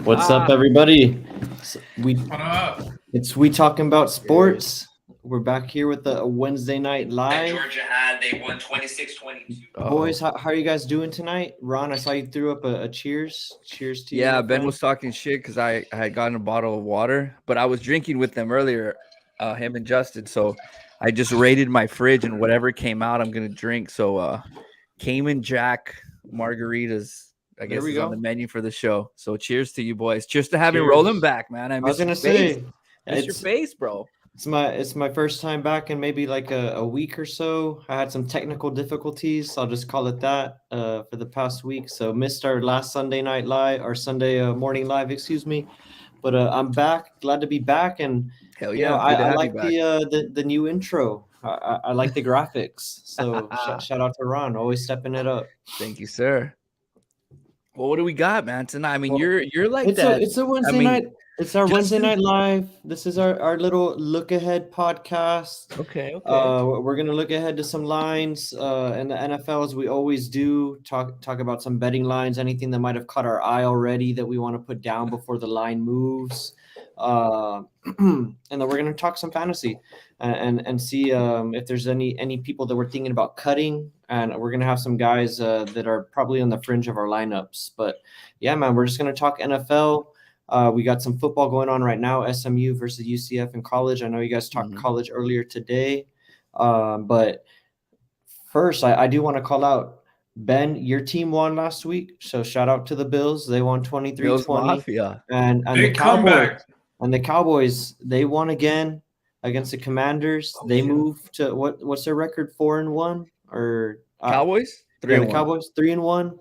What's up, everybody? What up? We talking about sports. We're back here with a Wednesday night live. Georgia had, they won 26-22. Boys, how are you guys doing tonight? Ron, I saw you threw up a cheers. Cheers to you. Yeah, my Ben friend. was talking shit because I had gotten a bottle of water, but I was drinking with them earlier, him and Justin. So I just raided my fridge and whatever came out, I'm gonna drink. So Cayman Jack margaritas, I guess, we is on go. the menu for the show. So cheers to you boys. Cheers to having Cheers. Roland back, man. I was gonna say, it's your face, bro. It's my first time back in maybe like a week or so. I had some technical difficulties. I'll just call it that for the past week. So missed our last Sunday night live, or Sunday morning live, excuse me. But I'm back. Glad to be back. And Hell you yeah, know, good to I have like you back. the new intro. I like the graphics. So shout out to Ron, always stepping it up. Thank you, sir. Well, what do we got, man, tonight? I mean, you're like It's that. a Wednesday night. It's our Wednesday night live. This is our little look ahead podcast. Okay. We're gonna look ahead to some lines in the NFL, as we always do. Talk about some betting lines, anything that might have caught our eye already that we want to put down before the line moves. And then we're gonna talk some fantasy and see if there's any people that we're thinking about cutting. And we're gonna have some guys that are probably on the fringe of our lineups. But yeah, man, we're just gonna talk NFL. We got some football going on right now, SMU versus UCF in college. I know you guys talked college earlier today. But first, I do want to call out, Ben, your team won last week. So shout out to the Bills. They won 23-20. And the Cowboys. And the Cowboys, they won again against the Commanders. They moved to what's their record? 4-1 or Cowboys? 3-1. The Cowboys 3-1.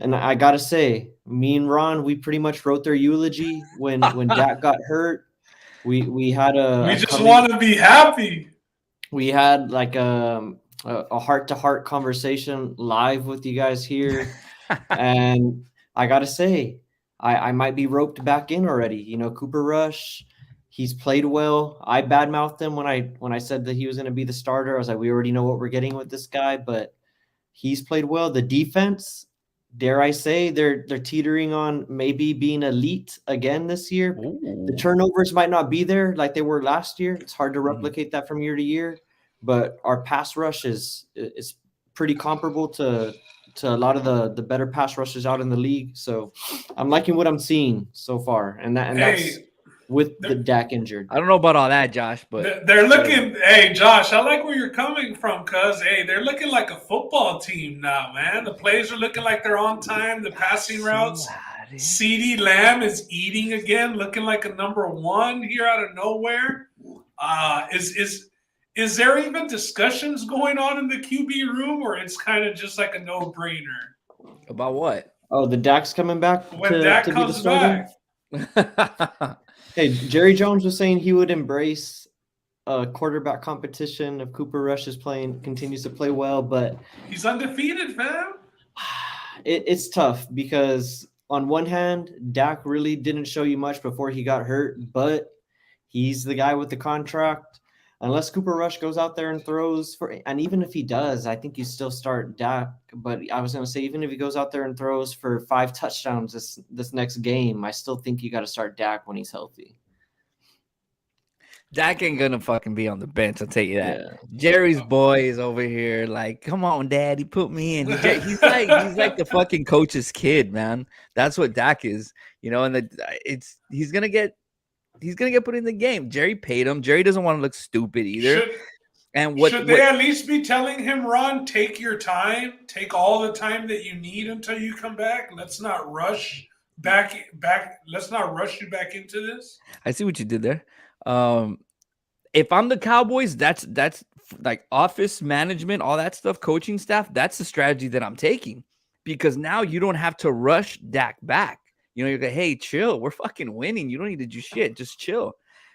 And I gotta say, me and Ron, we pretty much wrote their eulogy when Dak got hurt. We had we just want to be happy. We had like a heart-to-heart conversation live with you guys here. And I gotta say, I might be roped back in already. You know, Cooper Rush, he's played well. I badmouthed him when I said that he was going to be the starter. I was like, we already know what we're getting with this guy, but he's played well. The defense, dare I say, they're teetering on maybe being elite again this year. Ooh. The turnovers might not be there like they were last year. It's hard to replicate that from year to year, but our pass rush is pretty comparable to a lot of the better pass rushes out in the league. So I'm liking what I'm seeing so far. And that's with the Dak injured. I don't know about all that, Josh, but they're looking. Hey, Josh, I like where you're coming from, cuz they're looking like a football team now, man. The plays are looking like they're on time. The passing routes. CeeDee Lamb is eating again, looking like a number one here out of nowhere. Is there even discussions going on in the QB room, or it's kind of just like a no-brainer? About what? Oh, the Dak's coming back when Dak comes back. Hey, Jerry Jones was saying he would embrace a quarterback competition if Cooper Rush continues to play well, but he's undefeated, fam. It's tough because on one hand, Dak really didn't show you much before he got hurt, but he's the guy with the contract. Unless Cooper Rush goes out there and throws and even if he does, I think you still start Dak. But I was going to say, even if he goes out there and throws for 5 touchdowns this next game, I still think you got to start Dak when he's healthy. Dak ain't gonna fucking be on the bench, I'll tell you that. Yeah. Jerry's boy is over here like, come on, Daddy, put me in. He's like the fucking coach's kid, man. That's what Dak is, you know. And he's gonna get put in the game. Jerry paid him. Jerry doesn't want to look stupid either. Should they at least be telling him, Ron, take your time, take all the time that you need until you come back? Let's not rush back. Let's not rush you back into this. I see what you did there. If I'm the Cowboys, that's like office management, all that stuff, coaching staff. That's the strategy that I'm taking, because now you don't have to rush Dak back. You know, you're like, hey, chill. We're fucking winning. You don't need to do shit. Just chill.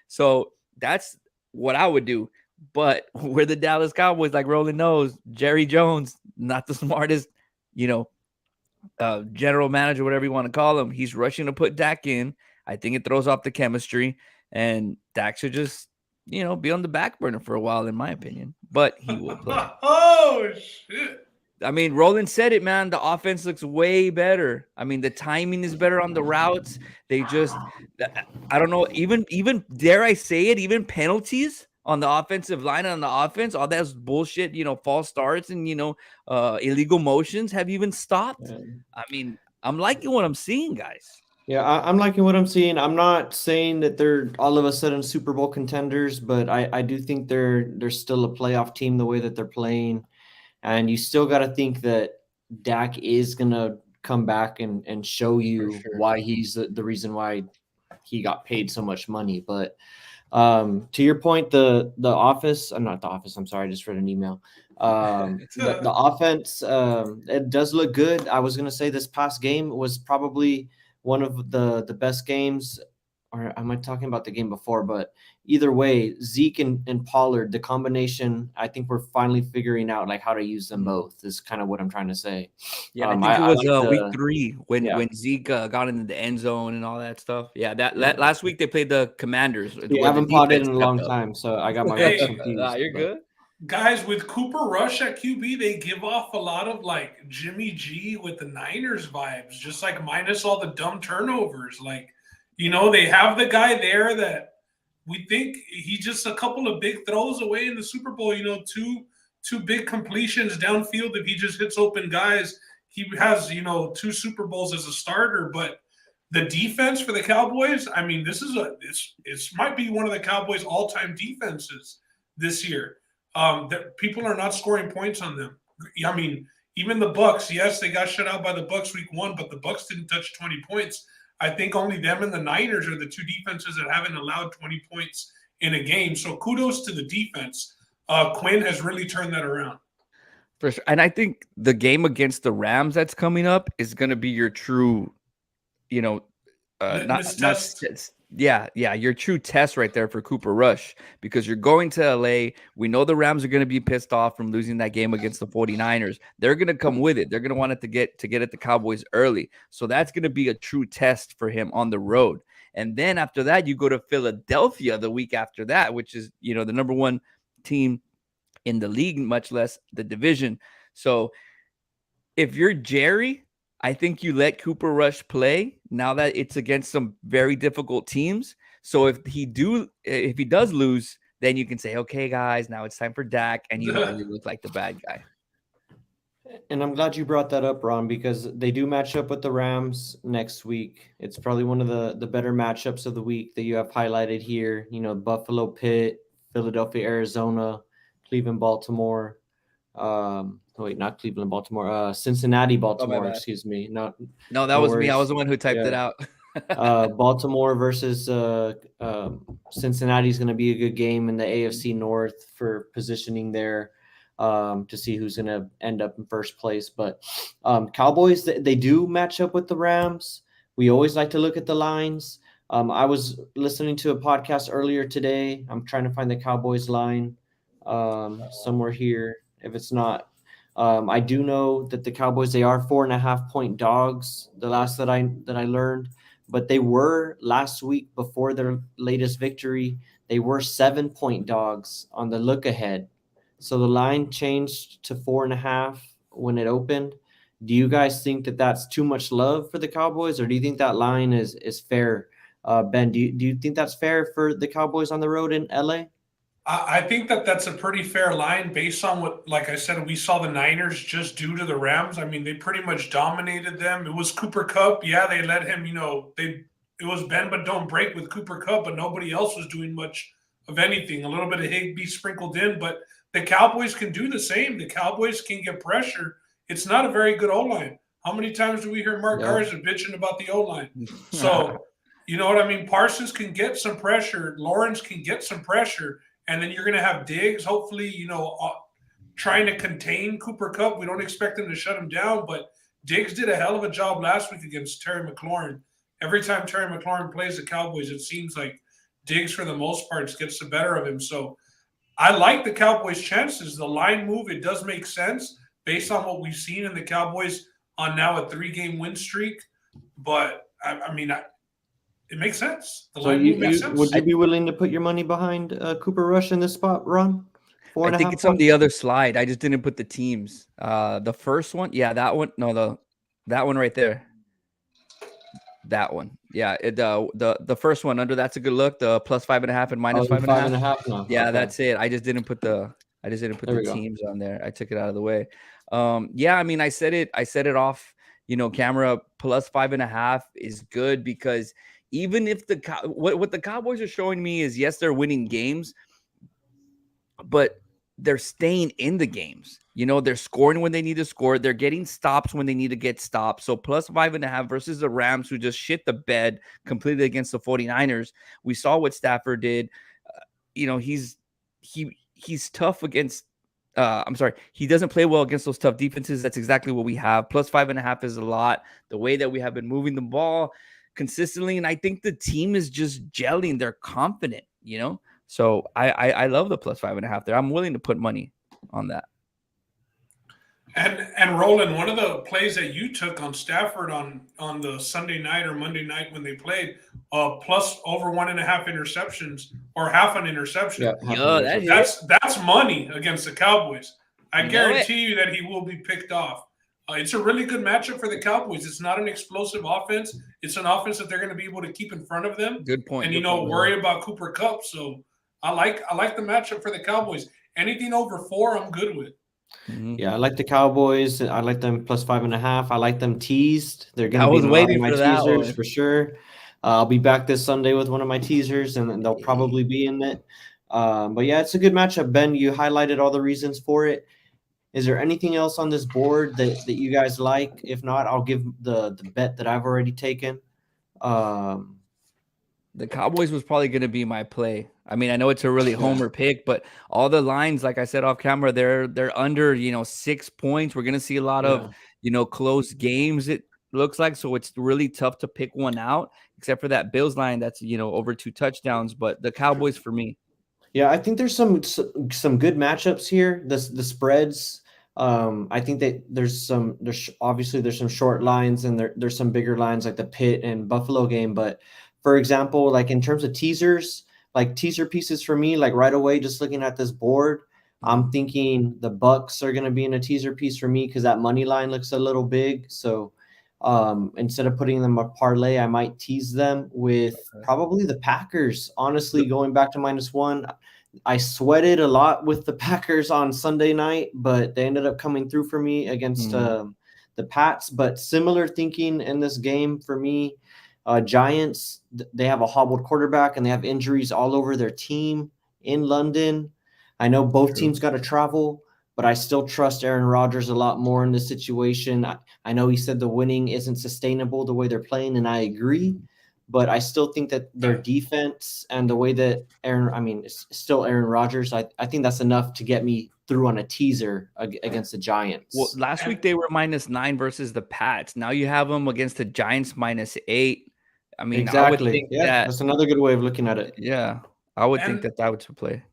So that's what I would do. But we're the Dallas Cowboys, like Roland knows. Jerry Jones, not the smartest, general manager, whatever you want to call him. He's rushing to put Dak in. I think it throws off the chemistry. And Dak should just, be on the back burner for a while, in my opinion. But he will play. Oh, shit. I mean, Roland said it, man. The offense looks way better. I mean, the timing is better on the routes. They just, I don't know, even dare I say it, even penalties on the offensive line and on the offense, all that bullshit, false starts and illegal motions have even stopped. Yeah. I mean, I'm liking what I'm seeing, guys. Yeah, I'm liking what I'm seeing. I'm not saying that they're all of a sudden Super Bowl contenders, but I do think they're still a playoff team the way that they're playing. And you still got to think that Dak is going to come back and show you sure. why he's the reason why he got paid so much money. But to your point, the office, I'm not the office, I'm sorry, I just read an email. The offense, it does look good. I was going to say this past game was probably one of the best games, or am I talking about the game before? But either way, Zeke and Pollard, the combination, I think we're finally figuring out like how to use them both is kind of what I'm trying to say. Yeah, I think it was like week 3 when Zeke got into the end zone and all that stuff. Yeah, that last week they played the Commanders. We haven't potted in a long time, so I got my weeks confused. You're good. Guys, with Cooper Rush at QB, they give off a lot of like Jimmy G with the Niners vibes, just like minus all the dumb turnovers. Like, they have the guy there that we think he's just a couple of big throws away in the Super Bowl, two big completions downfield. If he just hits open guys, he has, 2 Super Bowls as a starter. But the defense for the Cowboys, I mean, this might be one of the Cowboys' all-time defenses this year. That people are not scoring points on them. I mean, even the Bucs, yes, they got shut out by the Bucs week 1, but the Bucs didn't touch 20 points. I think only them and the Niners are the 2 defenses that haven't allowed 20 points in a game. So kudos to the defense. Quinn has really turned that around. For sure. And I think the game against the Rams that's coming up is going to be your true, your true test right there for Cooper Rush, because you're going to LA. We know the Rams are going to be pissed off from losing that game against the 49ers. They're going to come with it. They're going to want it to get at the Cowboys early. So that's going to be a true test for him on the road. And then after that, you go to Philadelphia the week after that, which is, the number 1 team in the league, much less the division. So if you're Jerry, I think you let Cooper Rush play now that it's against some very difficult teams. So if he does lose, then you can say, okay, guys, now it's time for Dak, and you don't really look like the bad guy. And I'm glad you brought that up, Ron, because they do match up with the Rams next week. It's probably one of the better matchups of the week that you have highlighted here. Buffalo, Pitt, Philadelphia, Arizona, Cleveland, Baltimore. Not Cleveland, Baltimore. Cincinnati, Baltimore. Excuse me. No, that was me. I was the one who typed it out. Baltimore versus Cincinnati is going to be a good game in the AFC North for positioning there to see who's going to end up in first place. But Cowboys, they do match up with the Rams. We always like to look at the lines. I was listening to a podcast earlier today. I'm trying to find the Cowboys line somewhere here. If it's not, I do know that the Cowboys, they are 4.5-point dogs. The last that I learned, but they were last week before their latest victory. They were 7-point dogs on the look ahead. So the line changed to 4.5 when it opened. Do you guys think that that's too much love for the Cowboys, or do you think that line is fair? Ben, do you think that's fair for the Cowboys on the road in LA? I think that that's a pretty fair line based on what, like I said, we saw the Niners just do to the Rams. I mean, they pretty much dominated them. It was Cooper Kupp. Yeah, they let him, it was bend but don't break with Cooper Kupp, but nobody else was doing much of anything. A little bit of Higbee sprinkled in, but the Cowboys can do the same. The Cowboys can get pressure. It's not a very good O-line. How many times do we hear Mark Garza bitching about the O-line? So, you know what I mean? Parsons can get some pressure. Lawrence can get some pressure. And then you're going to have Diggs, hopefully, trying to contain Cooper Kupp. We don't expect him to shut him down, but Diggs did a hell of a job last week against Terry McLaurin. Every time Terry McLaurin plays the Cowboys, it seems like Diggs, for the most part, gets the better of him. So I like the Cowboys' chances. The line move, it does make sense based on what we've seen in the Cowboys on now a 3-game win streak. But, it makes sense. The line move makes sense. Would you be willing to put your money behind Cooper Rush in this spot, Ron? 4 and I a think half it's on points. the other slide. I just didn't put the teams. The first one, yeah, that one. No, that one right there. That one, yeah. The first one under that's a good look. The +5.5 and minus Oh, 5.5. 5.5 now. Yeah, Okay. that's it. I just didn't put the There we go. teams on there. I took it out of the way. Yeah, I mean, I said it off, camera. +5.5 is good because even if what the Cowboys are showing me is, yes, they're winning games, but they're staying in the games. They're scoring when they need to score. They're getting stops when they need to get stops. So +5.5 versus the Rams, who just shit the bed completely against the 49ers. We saw what Stafford did. He's tough against. I'm sorry, he doesn't play well against those tough defenses. That's exactly what we have. +5.5 is a lot. The way that we have been moving the ball consistently, and I think the team is just gelling. They're confident. So I love the +5.5 there. I'm willing to put money on that. And Roland, one of the plays that you took on Stafford on the Sunday night or Monday night when they played, plus over 1.5 interceptions or half an interception. Yeah, That's money against the Cowboys. I guarantee you that he will be picked off. It's a really good matchup for the Cowboys. It's not an explosive offense. It's an offense that they're going to be able to keep in front of them. Good point. And worry about Cooper Kupp. So I like the matchup for the Cowboys. Anything over 4, I'm good with. Mm-hmm. Yeah, I like the Cowboys. I like them +5.5. I like them teased. They're going to be waiting my for that teasers one. for sure. I'll be back this Sunday with one of my teasers, and they'll probably be in it. But yeah, it's a good matchup. Ben, you highlighted all the reasons for it. Is there anything else on this board that you guys like? If not, I'll give the bet that I've already taken. The Cowboys was probably going to be my play. I mean, I know it's a really homer pick, but all the lines, like I said off camera, they're under 6 points. We're going to see a lot of close games, it looks like. So it's really tough to pick one out, except for that Bills line that's over 2 touchdowns. But the Cowboys for me. Yeah, I think there's some good matchups here. The spreads. I think that there's obviously some short lines and there's some bigger lines like the Pitt and Buffalo game. But for example, like in terms of teasers, like teaser pieces for me, like right away, just looking at this board, I'm thinking the Bucks are going to be in a teaser piece for me because that money line looks a little big. So instead of putting them a parlay, I might tease them with probably the Packers. Honestly, going back to -1, I sweated a lot with the Packers on Sunday night, but they ended up coming through for me against the Pats. But similar thinking in this game for me. Giants, they have a hobbled quarterback and they have injuries all over their team in London. I know both teams got to travel, but I still trust Aaron Rodgers a lot more in this situation. I know he said the winning isn't sustainable the way they're playing, and I agree. But I still think that their defense and the way that it's still Aaron Rodgers. I think that's enough to get me through on a teaser against the Giants. Well, last week they were -9 versus the Pats. Now you have them against the Giants -8. I mean, exactly. I would think that's another good way of looking at it. Yeah, I would think that would play.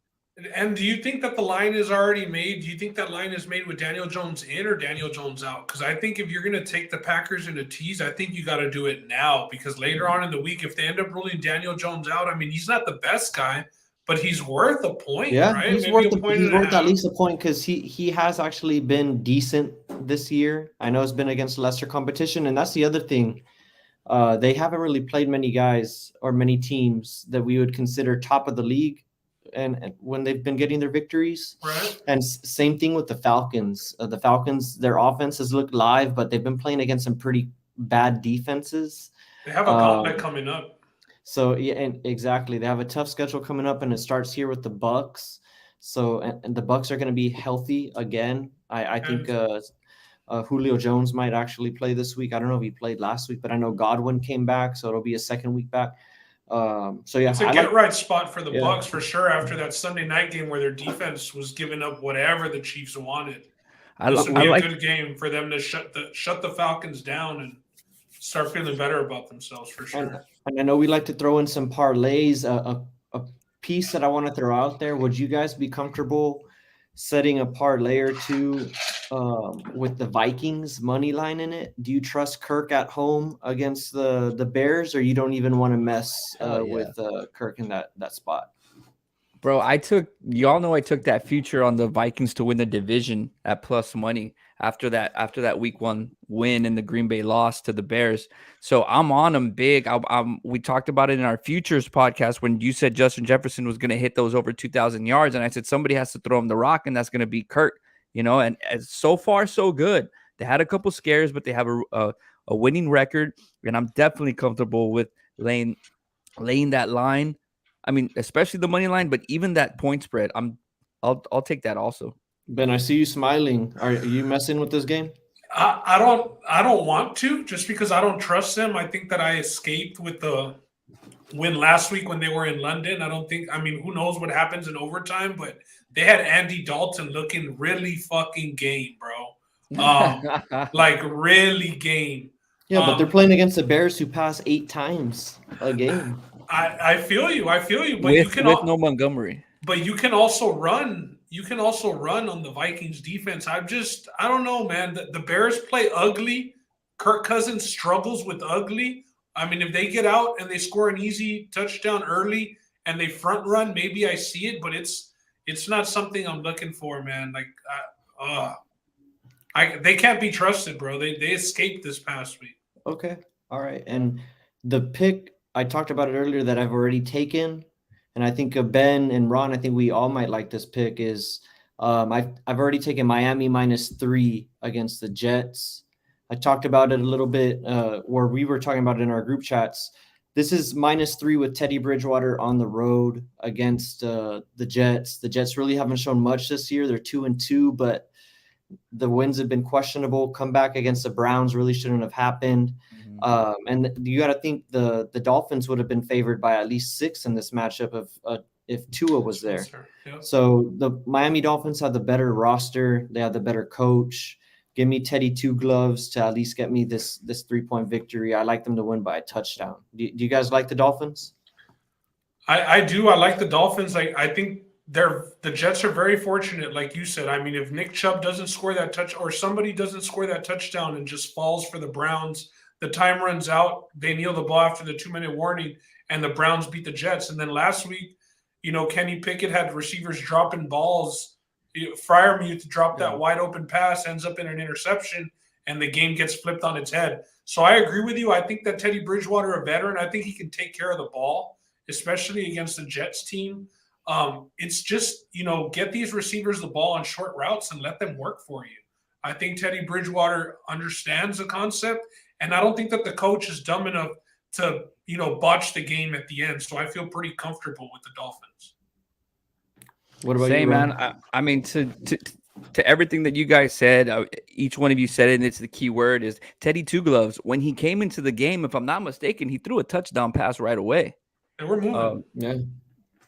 And do you think that the line is already made? Do you think that line is made with Daniel Jones in or Daniel Jones out? Because I think if you're going to take the Packers in a tease, I think you got to do it now. Because later on in the week, if they end up ruling Daniel Jones out, I mean, he's not the best guy, but he's worth a point, right? He's worth at least a point because he has actually been decent this year. I know it's been against lesser competition, and that's the other thing. They haven't really played many guys or many teams that we would consider top of the league. And when they've been getting their victories, right? And same thing with the Falcons. The Falcons, their offenses look live, but they've been playing against some pretty bad defenses. They have a gauntlet coming up. So yeah, and exactly, they have a tough schedule coming up, and it starts here with the Bucks. So and the Bucks are going to be healthy again. I think Julio Jones might actually play this week. I don't know if he played last week, but I know Godwin came back, so it'll be a second week back. So yeah, it's a right spot for the Bucks for sure after that Sunday night game where their defense was giving up whatever the Chiefs wanted. This would be a good game for them to shut the Falcons down and start feeling better about themselves for sure. And I know we like to throw in some parlays. A piece that I want to throw out there. Would you guys be comfortable setting a parlay or two with the Vikings money line in it? Do you trust Kirk at home against the Bears, or you don't even want to mess with Kirk in that spot? Bro, y'all know I took that future on the Vikings to win the division at plus money after that week 1 win and the Green Bay loss to the Bears. So I'm on them big. We talked about it in our futures podcast when you said Justin Jefferson was going to hit those over 2,000 yards. And I said, somebody has to throw him the rock, and that's going to be Kirk, and as so far, so good. They had a couple scares, but they have a winning record. And I'm definitely comfortable with laying that line. I mean, especially the money line, but even that point spread, I'll take that also. Ben, I see you smiling. Are you messing with this game? I don't want to, just because I don't trust them. I think that I escaped with the win last week when they were in London. Who knows what happens in overtime, but they had Andy Dalton looking really fucking game, bro. Like really game. Yeah, but they're playing against the Bears, who pass 8 times a game. I feel you. But with no Montgomery. But you can also run. You can also run on the Vikings defense. I don't know, man. The Bears play ugly. Kirk Cousins struggles with ugly. I mean, if they get out and they score an easy touchdown early and they front run, maybe I see it, but it's not something I'm looking for, man. They can't be trusted, bro. They escaped this past week. Okay. All right. And the pick, I talked about it earlier, that I've already taken, and I think Ben and Ron, I think we all might like this pick, is I've already taken Miami -3 against the Jets. I talked about it a little bit where we were talking about it in our group chats. This is -3 with Teddy Bridgewater on the road against the Jets. The Jets really haven't shown much this year. They're 2-2, but the wins have been questionable. Comeback against the Browns really shouldn't have happened. And you got to think the Dolphins would have been favored by at least 6 in this matchup if Tua was there. Yep. So the Miami Dolphins have the better roster. They have the better coach. Give me Teddy 2 gloves to at least get me this 3-point victory. I like them to win by a touchdown. Do you guys like the Dolphins? I do. I like the Dolphins. I think the Jets are very fortunate, like you said. I mean, if Nick Chubb doesn't score that touch, or somebody doesn't score that touchdown and just falls for the Browns, the time runs out, they kneel the ball after the 2-minute warning, and the Browns beat the Jets. And then last week, Kenny Pickett had receivers dropping balls. Freiermuth dropped that wide open pass, ends up in an interception, and the game gets flipped on its head. So I agree with you. I think that Teddy Bridgewater, a veteran, I think he can take care of the ball, especially against the Jets team. It's just, get these receivers the ball on short routes and let them work for you. I think Teddy Bridgewater understands the concept, and I don't think that the coach is dumb enough to, botch the game at the end. So I feel pretty comfortable with the Dolphins. What about you, man? I mean, to everything that you guys said, each one of you said it, and it's the key word is Teddy 2 gloves. When he came into the game, if I'm not mistaken, he threw a touchdown pass right away. And we're moving. Yeah.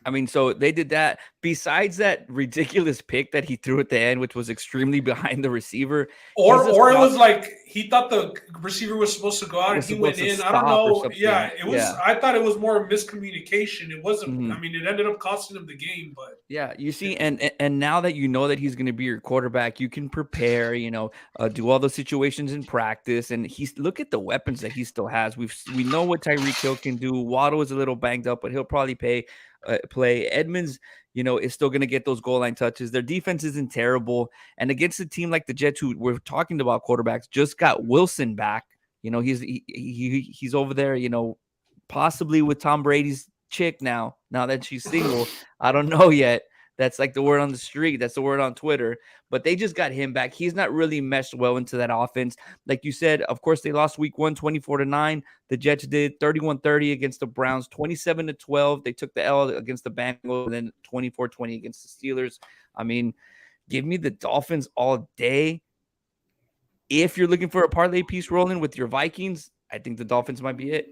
I mean, so they did that. Besides that ridiculous pick that he threw at the end, which was extremely behind the receiver. Or it was like he thought the receiver was supposed to go out and he went in. I don't know. Yeah, it was. Yeah. I thought it was more miscommunication. It wasn't. Mm-hmm. I mean, it ended up costing him the game. But yeah, you see, and now that you know that he's going to be your quarterback, you can prepare. Do all the situations in practice, and look at the weapons that he still has. We know what Tyreek Hill can do. Waddle is a little banged up, but he'll probably play. Edmonds, is still going to get those goal line touches. Their defense isn't terrible. And against a team like the Jets, who we're talking about quarterbacks, just got Wilson back. He's over there, possibly with Tom Brady's chick now that she's single. I don't know yet. That's like the word on the street. That's the word on Twitter. But they just got him back. He's not really meshed well into that offense. Like you said, of course, they lost week 1, 24-9. The Jets did 31-30 against the Browns, 27-12. They took the L against the Bengals, and then 24-20 against the Steelers. I mean, give me the Dolphins all day. If you're looking for a parlay piece rolling with your Vikings, I think the Dolphins might be it.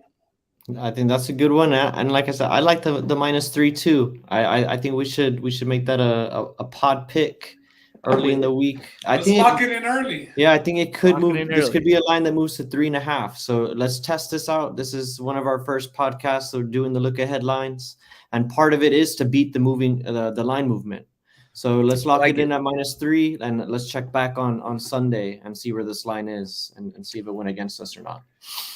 I think that's a good one, and like I said, I like the -3 too. I think we should make that a pod pick early in the week. Let's lock it in early. Yeah, I think it could move. This could be a line that moves to 3.5. So let's test this out. This is one of our first podcasts. So doing the look ahead lines, and part of it is to beat the line movement. So let's lock it in at -3, and let's check back on Sunday and see where this line is, and see if it went against us or not.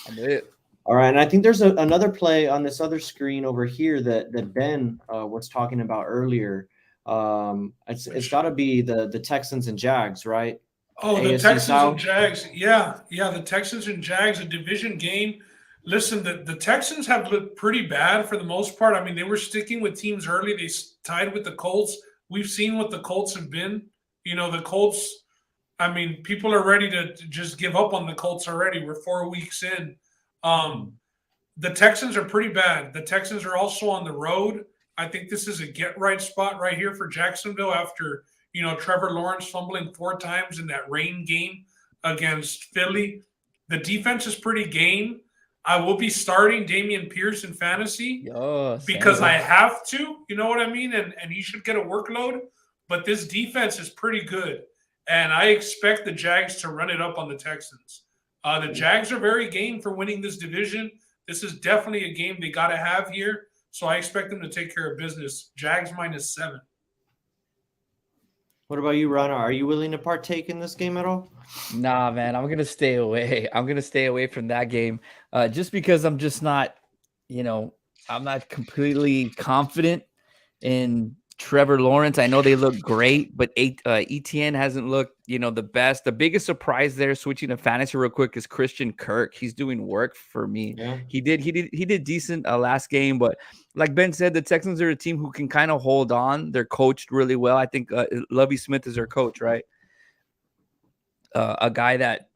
I did it. All right, and I think there's another play on this other screen over here that Ben was talking about earlier. It's got to be the Texans and Jags, right? Oh, the AFC Texans and South. Jags. Yeah, the Texans and Jags, a division game. Listen, the Texans have looked pretty bad for the most part. I mean, they were sticking with teams early. They tied with the Colts. We've seen what the Colts have been. The Colts, I mean, people are ready to just give up on the Colts already. We're 4 weeks in. The Texans are pretty bad. The Texans are also on the road. I think this is a get-right spot right here for Jacksonville after, Trevor Lawrence fumbling 4 times in that rain game against Philly. The defense is pretty game. I will be starting Dameon Pierce in fantasy because I have to, you know what I mean? And he should get a workload. But this defense is pretty good. And I expect the Jags to run it up on the Texans. The Jags are very game for winning this division. This is definitely a game they got to have here. So I expect them to take care of business. Jags -7. What about you, Rana? Are you willing to partake in this game at all? Nah, man, I'm gonna stay away. I'm gonna stay away from that game, just because I'm just not, I'm not completely confident in Trevor Lawrence. I know they look great, but ETN hasn't looked, the best. The biggest surprise there, switching to fantasy real quick, is Christian Kirk. He's doing work for me. Yeah. He did decent last game, but like Ben said, the Texans are a team who can kind of hold on. They're coached really well. I think Lovie Smith is their coach, right? A guy that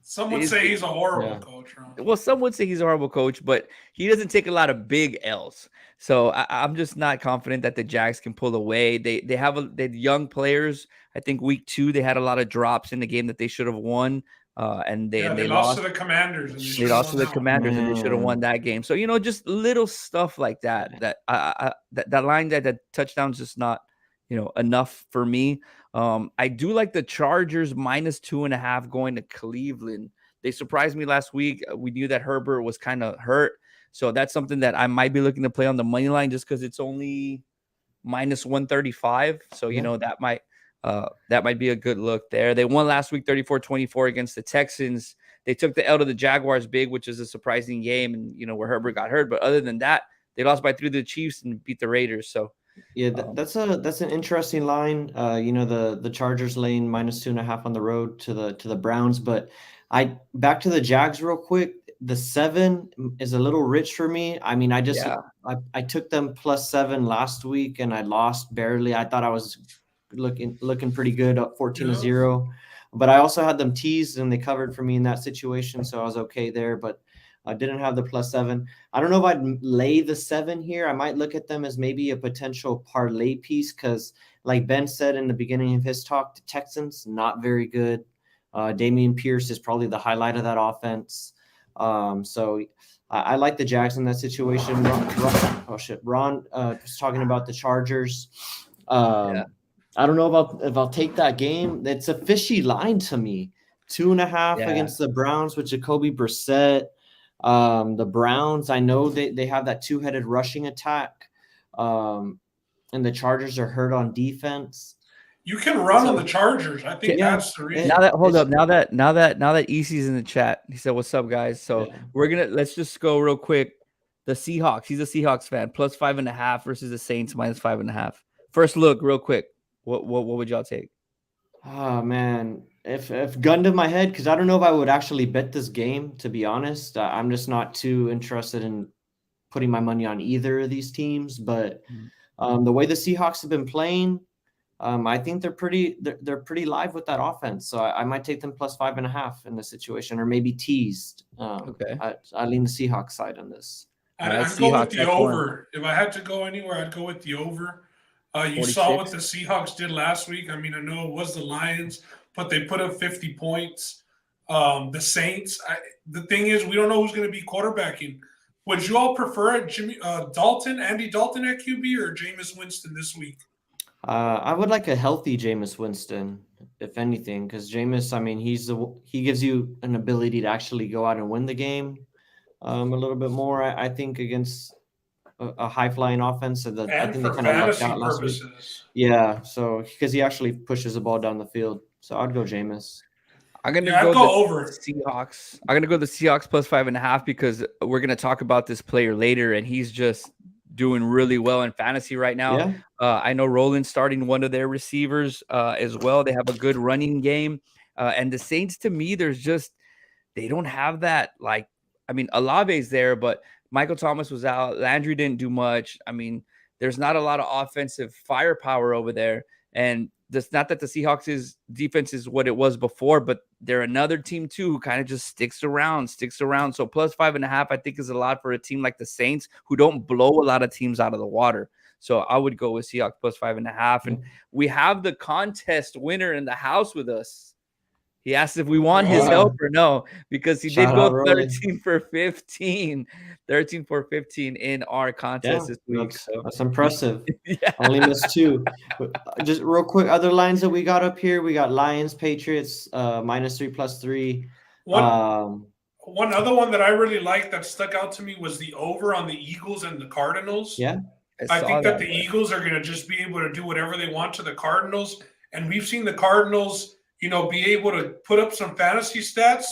some would say he's a horrible coach. Right? Well, some would say he's a horrible coach, but he doesn't take a lot of big L's. So I'm just not confident that the Jags can pull away. They have young players. I think week 2 they had a lot of drops in the game that they should have won. And they lost to the Commanders. And they lost to the Commanders, and they should have won that game. So just little stuff like that. That line that touchdown's just not enough for me. I do like the Chargers -2.5 going to Cleveland. They surprised me last week. We knew that Herbert was kind of hurt. So that's something that I might be looking to play on the money line just because it's only -135. So, that might be a good look there. They won last week 34-24 against the Texans. They took the L to the Jaguars big, which is a surprising game, and, where Herbert got hurt. But other than that, they lost by 3 to the Chiefs and beat the Raiders. So, yeah, that's an interesting line. The Chargers laying -2.5 on the road to the Browns, but back to the Jags real quick. The 7 is a little rich for me. I mean, I took them +7 last week and I lost barely. I thought I was looking pretty good, up 14-0, but I also had them teased and they covered for me in that situation, so I was okay there. But I didn't have the +7. I don't know if I'd lay the 7 here. I might look at them as maybe a potential parlay piece because, like Ben said in the beginning of his talk, the Texans, not very good. Dameon Pierce is probably the highlight of that offense. So I like the Jags in that situation. Ron was talking about the Chargers. I don't know if I'll take that game. It's a fishy line to me. 2.5 against the Browns with Jacoby Brissett. The Browns, I know they have that 2-headed rushing attack, and the Chargers are hurt on defense. You can run on the Chargers. I think that's the reason. Now that EC's in the chat, he said, "What's up, guys?" So let's just go real quick. The Seahawks. He's a Seahawks fan. +5.5 versus the Saints -5.5. First look, real quick. What would y'all take? Oh man, if gun to my head, because I don't know if I would actually bet this game. To be honest, I'm just not too interested in putting my money on either of these teams. But the way the Seahawks have been playing, I think they're pretty live with that offense. So I might take them +5.5 in this situation, or maybe teased. Okay, I lean the Seahawks side on this. I'd go with the over. If I had to go anywhere, I'd go with the over. You 46. Saw what the Seahawks did last week. I mean, I know it was the Lions, but they put up 50 points. The Saints. The thing is, we don't know who's going to be quarterbacking. Would you all prefer Andy Dalton at QB, or Jameis Winston this week? I would like a healthy Jameis Winston, if anything, because Jameis, I mean, he gives you an ability to actually go out and win the game a little bit more. I think against a high-flying offense. I think they kind of lucked out last week. Yeah, so because he actually pushes the ball down the field. So I'd go Jameis. I'm gonna I'd go the over. Seahawks. I'm gonna go the Seahawks plus 5.5 because we're gonna talk about this player later, and he's just doing really well in fantasy right now. Yeah. I know Roland's starting one of their receivers as well. They have a good running game, and the Saints, to me, they don't have that. Like, I mean, Olave's there, but Michael Thomas was out. Landry didn't do much. I mean, there's not a lot of offensive firepower over there, and it's not that the Seahawks' defense is what it was before, but they're another team too who kind of just sticks around. So plus 5.5, I think, is a lot for a team like the Saints who don't blow a lot of teams out of the water. So I would go with Seahawks plus 5.5. And we have the contest winner in the house with us. He asked if we want his help or no, because he did go 13 for 15 in our contest this week. That's impressive. Only missed 2. Just real quick, other lines that we got up here. We got Lions, Patriots, -3 +3. One other one that I really liked that stuck out to me was the over on the Eagles and the Cardinals. Yeah. I think that the Eagles are going to just be able to do whatever they want to the Cardinals. And we've seen the Cardinals, be able to put up some fantasy stats.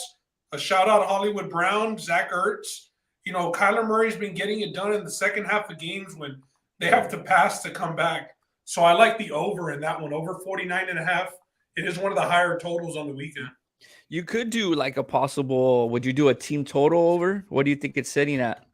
A shout out Hollywood Brown, Zach Ertz. Kyler Murray's been getting it done in the second half of games when they have to pass to come back. So I like the over in that one, over 49.5. It is one of the higher totals on the weekend. You could do like a possible, would you do a team total over? What do you think it's sitting at?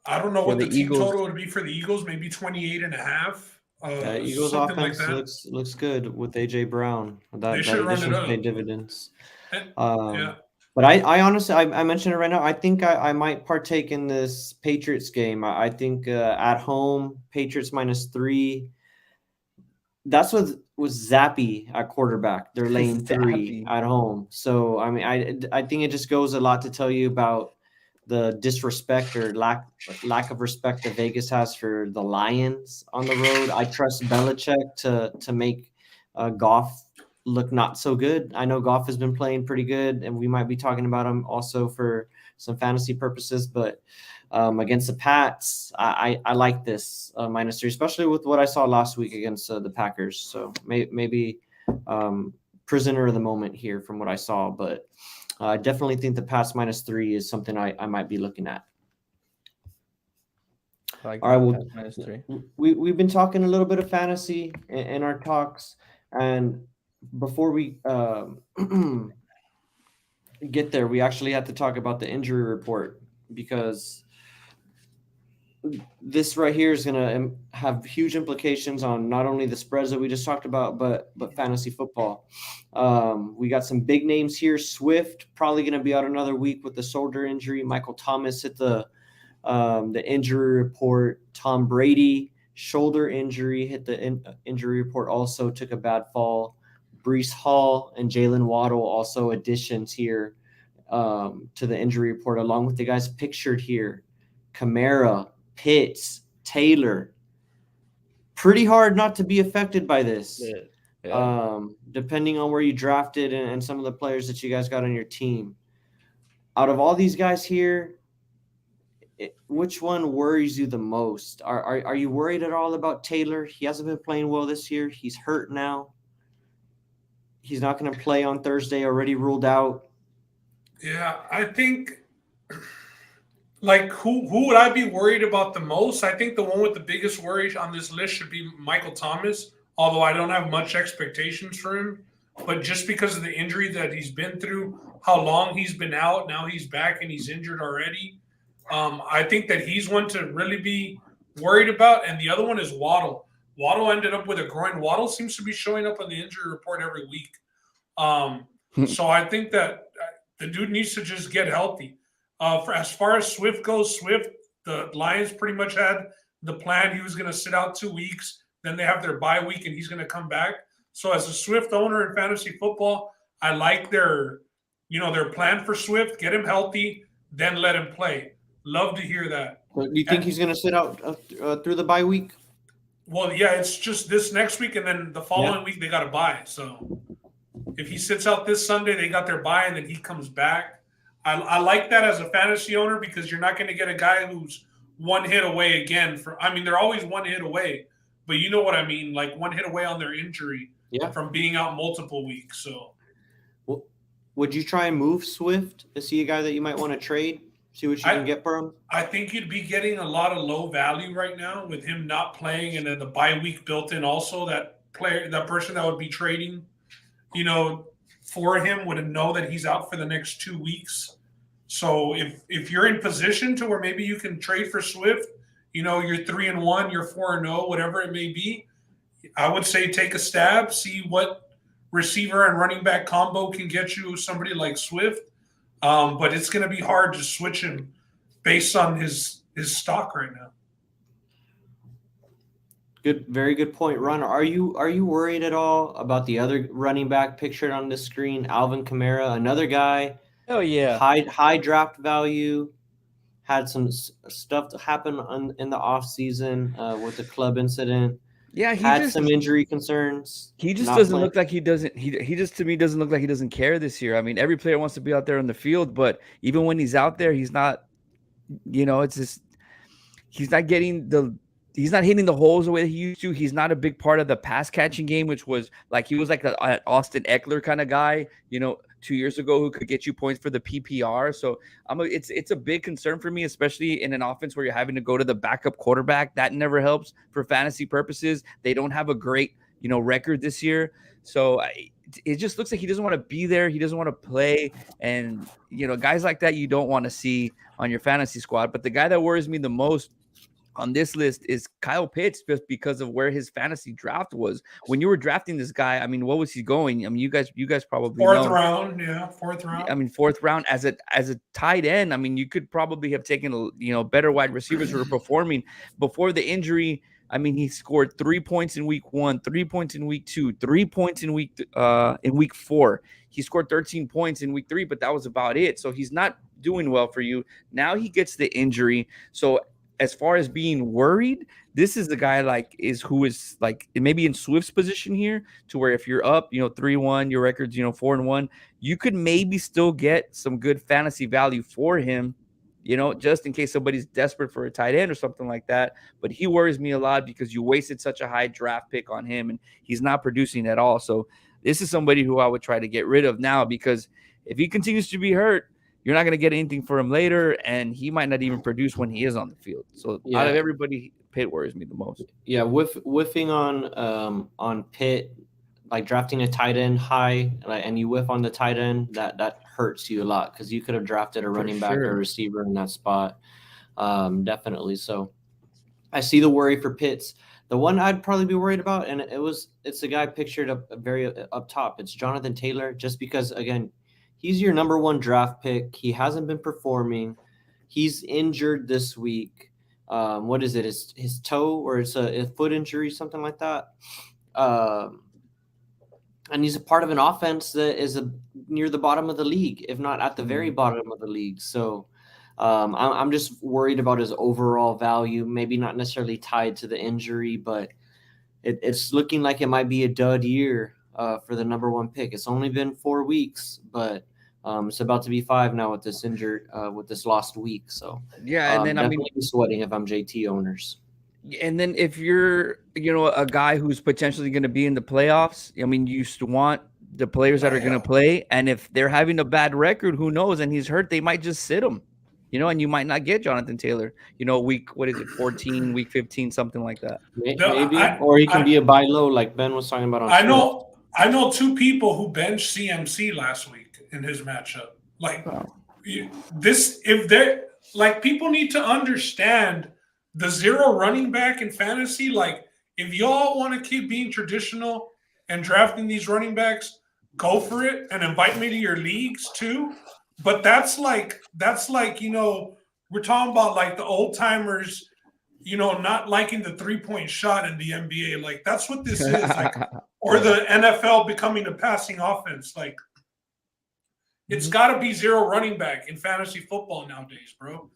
I don't know what the team total would be for the Eagles, maybe 28.5. Eagles offense looks good with AJ Brown. They should run it up. Pay dividends. Yeah. But I honestly, I mentioned it right now. I think I might partake in this Patriots game. I think at home, Patriots -3. That's what was Zappy at quarterback. They're laying 3 at home. So, I mean, I think it just goes a lot to tell you about the disrespect or lack of respect that Vegas has for the Lions on the road. I trust Belichick to make Goff look not so good. I know Goff has been playing pretty good, and we might be talking about him also for some fantasy purposes. But against the Pats, I like this -3, especially with what I saw last week against the Packers. So maybe prisoner of the moment here from what I saw, but I definitely think the Pats -3 is something I might be looking at. All right, well, -3. We've been talking a little bit of fantasy in our talks, and before we get there, we actually have to talk about the injury report, because this right here is going to have huge implications on not only the spreads that we just talked about, but fantasy football. We got some big names here. Swift probably going to be out another week with the shoulder injury. Michael Thomas hit the injury report. Tom Brady, shoulder injury, hit the injury report, also took a bad fall. Breece Hall and Jalen Waddle also additions here to the injury report, along with the guys pictured here. Kamara, Pitts, Taylor. Pretty hard not to be affected by this. Depending on where you drafted and some of the players that you guys got on your team. Out of all these guys here, which one worries you the most? Are you worried at all about Taylor? He hasn't been playing well this year. He's hurt now. He's not going to play on Thursday, already ruled out. Yeah, I think who would I be worried about the most? I think the one with the biggest worry on this list should be Michael Thomas, although I don't have much expectations for him. But just because of the injury that he's been through, how long he's been out, now he's back and he's injured already. I think that he's one to really be worried about. And the other one is Waddle. Waddle ended up with a groin. Waddle seems to be showing up on the injury report every week. So I think that the dude needs to just get healthy. As far as Swift goes, the Lions pretty much had the plan. He was going to sit out 2 weeks. Then they have their bye week, and he's going to come back. So as a Swift owner in fantasy football, I like their plan for Swift. Get him healthy, then let him play. Love to hear that. Do you think he's going to sit out through the bye week? Well, yeah, it's just this next week, and then the following week they got a bye. So if he sits out this Sunday, they got their bye, and then he comes back. I like that as a fantasy owner, because you're not going to get a guy who's one hit away again. They're always one hit away, but you know what I mean, like one hit away on their injury from being out multiple weeks. So, Would you try and move Swift? Is he a guy that you might want to trade? See what you can get for him? I think you'd be getting a lot of low value right now with him not playing, and then the bye week built in also. That person that would be trading, for him would know that he's out for the next 2 weeks. So if you're in position to where maybe you can trade for Swift, you're 3-1, you're 4-0, whatever it may be, I would say take a stab, see what receiver and running back combo can get you somebody like Swift. But it's going to be hard to switch him based on his stock right now. Good, very good point, Ron. Are you worried at all about the other running back pictured on this screen, Alvin Kamara, another guy? Oh yeah, high draft value. Had some stuff to happen in the offseason with the club incident. Yeah, he had some injury concerns. He just doesn't look like he doesn't. He just, to me, doesn't look like he doesn't care this year. I mean, every player wants to be out there on the field, but even when he's out there, he's not. It's just he's not getting he's not hitting the holes the way that he used to. He's not a big part of the pass catching game, which was like he was like an Austin Eckler kind of guy, 2 years ago, who could get you points for the PPR. So it's a big concern for me, especially in an offense where you're having to go to the backup quarterback. That never helps for fantasy purposes. They don't have a great record this year. So it just looks like he doesn't want to be there. He doesn't want to play. And, guys like that you don't want to see on your fantasy squad. But the guy that worries me the most on this list is Kyle Pitts, just because of where his fantasy draft was. When you were drafting this guy, I mean, what was he going? I mean, you guys probably fourth round. I mean, fourth round as a tight end. I mean, you could probably have taken better wide receivers who were performing before the injury. I mean, he scored 3 points in week 1, 3 points in week 2, 3 points in week 4. He scored 13 points in week 3, but that was about it. So he's not doing well for you. Now he gets the injury. So as far as being worried, this is the guy who is maybe in Swift's position here, to where if you're up, 3-1, your record's 4-1, you could maybe still get some good fantasy value for him, just in case somebody's desperate for a tight end or something like that. But he worries me a lot because you wasted such a high draft pick on him and he's not producing at all. So this is somebody who I would try to get rid of now, because if he continues to be hurt, you're not going to get anything for him later, and he might not even produce when he is on the field. So out of everybody, Pitt worries me the most. Yeah, whiffing on Pitt, like drafting a tight end high, and you whiff on the tight end, that hurts you a lot, because you could have drafted a running back or a receiver in that spot. Definitely. So I see the worry for Pitts. The one I'd probably be worried about, and it's the guy pictured up top. It's Jonathan Taylor, just because, again, he's your number 1 draft pick. He hasn't been performing. He's injured this week. What is it? His toe, or it's a foot injury, something like that. And he's a part of an offense that is near the bottom of the league, if not at the very bottom of the league. So I'm just worried about his overall value, maybe not necessarily tied to the injury, but it's looking like it might be a dud year for the number 1 pick. It's only been 4 weeks, but it's about to be 5 now with this lost week. So yeah, and then I'm sweating if I'm JT owners. And then if you're, a guy who's potentially going to be in the playoffs, I mean, you used to want the players that are going to play, and if they're having a bad record, who knows? And he's hurt, they might just sit him, and you might not get Jonathan Taylor. Week 14, week 15, something like that. Maybe, or he can be a buy low, like Ben was talking about. I know 2 people who benched CMC last week in his matchup. People need to understand the 0 running back in fantasy. Like, if y'all want to keep being traditional and drafting these running backs, go for it and invite me to your leagues too. But that's like we're talking about like the old timers, not liking the 3-point shot in the NBA. Like, that's what this is. Like, or the NFL becoming a passing offense. Like, it's got to be 0 running back in fantasy football nowadays, bro.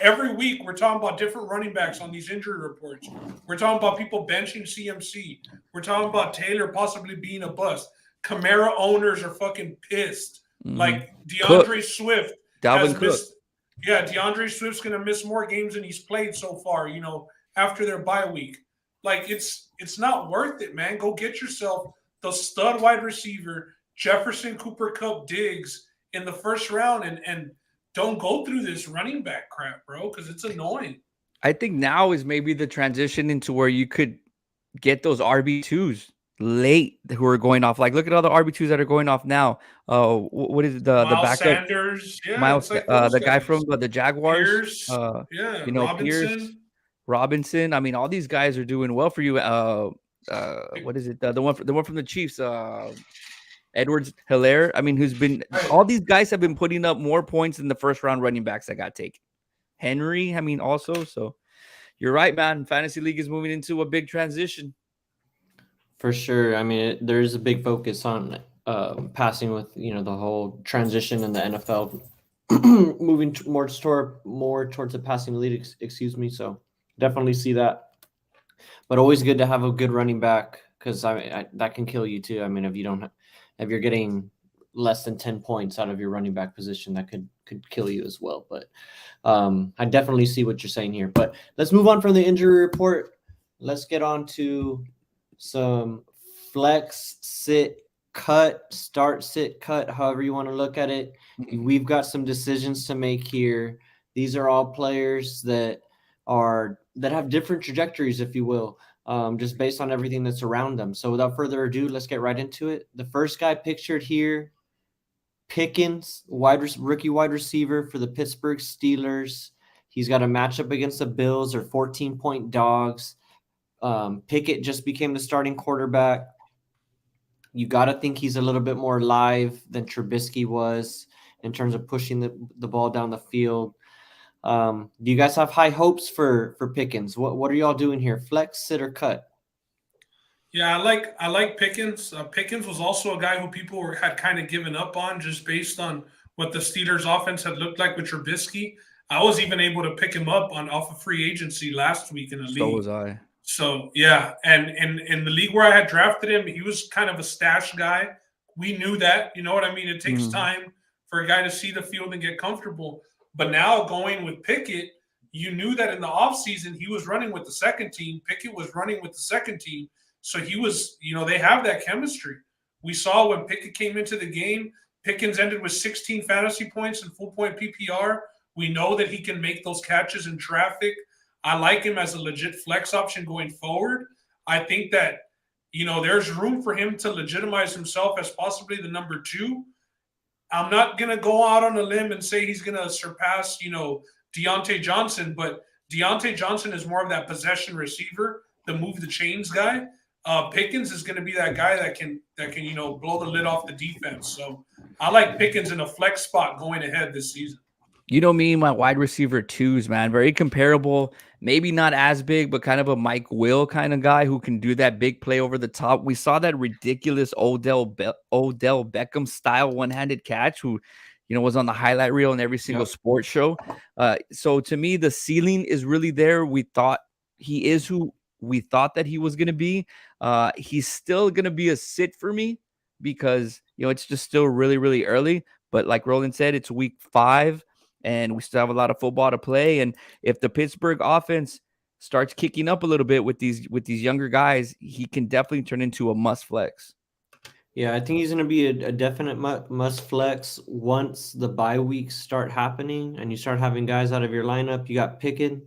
Every week, we're talking about different running backs on these injury reports. We're talking about people benching CMC. We're talking about Taylor possibly being a bust. Kamara owners are fucking pissed. Like, Deandre Swift. Dalvin Cook. Deandre Swift's going to miss more games than he's played so far, after their bye week. Like, it's not worth it, man. Go get yourself the stud wide receiver, Jefferson, Cooper Kupp, Diggs in the first round and don't go through this running back crap, bro, because it's annoying. I think now is maybe the transition into where you could get those RB2s late who are going off. Like, look at all the RB2s that are going off now. What is it, the Miles backup? Sanders, yeah, Miles, it's like those the guy guys. from the Jaguars. Pierce, yeah, Pierce, Robinson. Robinson. I mean, all these guys are doing well for you. What is it? The one from the Chiefs. Edwards Hilaire. I mean, who's been all these guys have been putting up more points than the first round running backs that got taken. Henry, I mean, also. So you're right, man. Fantasy League is moving into a big transition. For sure. I mean, there's a big focus on passing with, the whole transition in the NFL moving more towards the passing league, excuse me. So definitely see that. But always good to have a good running back because that can kill you too. I mean, if you're getting less than 10 points out of your running back position, that could kill you as well. But I definitely see what you're saying here. But let's move on from the injury report. Let's get on to some flex, sit, cut, start, sit, cut, however you want to look at it. We've got some decisions to make here. These are all players that have different trajectories, if you will, just based on everything that's around them. So without further ado, let's get right into it. The first guy pictured here, Pickens, rookie wide receiver for the Pittsburgh Steelers. He's got a matchup against the Bills. They're 14-point dogs. Pickett just became the starting quarterback. You got to think he's a little bit more live than Trubisky was in terms of pushing the ball down the field. Do you guys have high hopes for Pickens? What are y'all doing here? Flex, sit, or cut? Yeah, I like Pickens. Pickens was also a guy who people had kind of given up on just based on what the Steelers' offense had looked like with Trubisky. I was even able to pick him up off of free agency last week in the league. So was I. So, yeah, and in the league where I had drafted him, he was kind of a stash guy. We knew that. You know what I mean? It takes time for a guy to see the field and get comfortable. But now going with Pickett, you knew that in the offseason he was running with the second team. Pickett was running with the second team. So he was, they have that chemistry. We saw when Pickett came into the game, Pickens ended with 16 fantasy points in full-point PPR. We know that he can make those catches in traffic. I like him as a legit flex option going forward. I think that, there's room for him to legitimize himself as possibly the number 2. I'm not going to go out on a limb and say he's going to surpass, Deontay Johnson, but Deontay Johnson is more of that possession receiver, the move the chains guy. Pickens is going to be that guy that can blow the lid off the defense. So I like Pickens in a flex spot going ahead this season. You know me, my wide receiver 2s, man, very comparable. Maybe not as big, but kind of a Mike Will kind of guy who can do that big play over the top. We saw that ridiculous Odell Beckham style one-handed catch who, was on the highlight reel in every single sports show. So to me, the ceiling is really there. We thought he is who we thought that he was going to be. He's still going to be a sit for me because, it's just still really, really early. But like Roland said, it's week 5. And we still have a lot of football to play. And if the Pittsburgh offense starts kicking up a little bit with these younger guys, he can definitely turn into a must flex. Yeah, I think he's going to be a definite must flex once the bye weeks start happening and you start having guys out of your lineup. You got Pickens,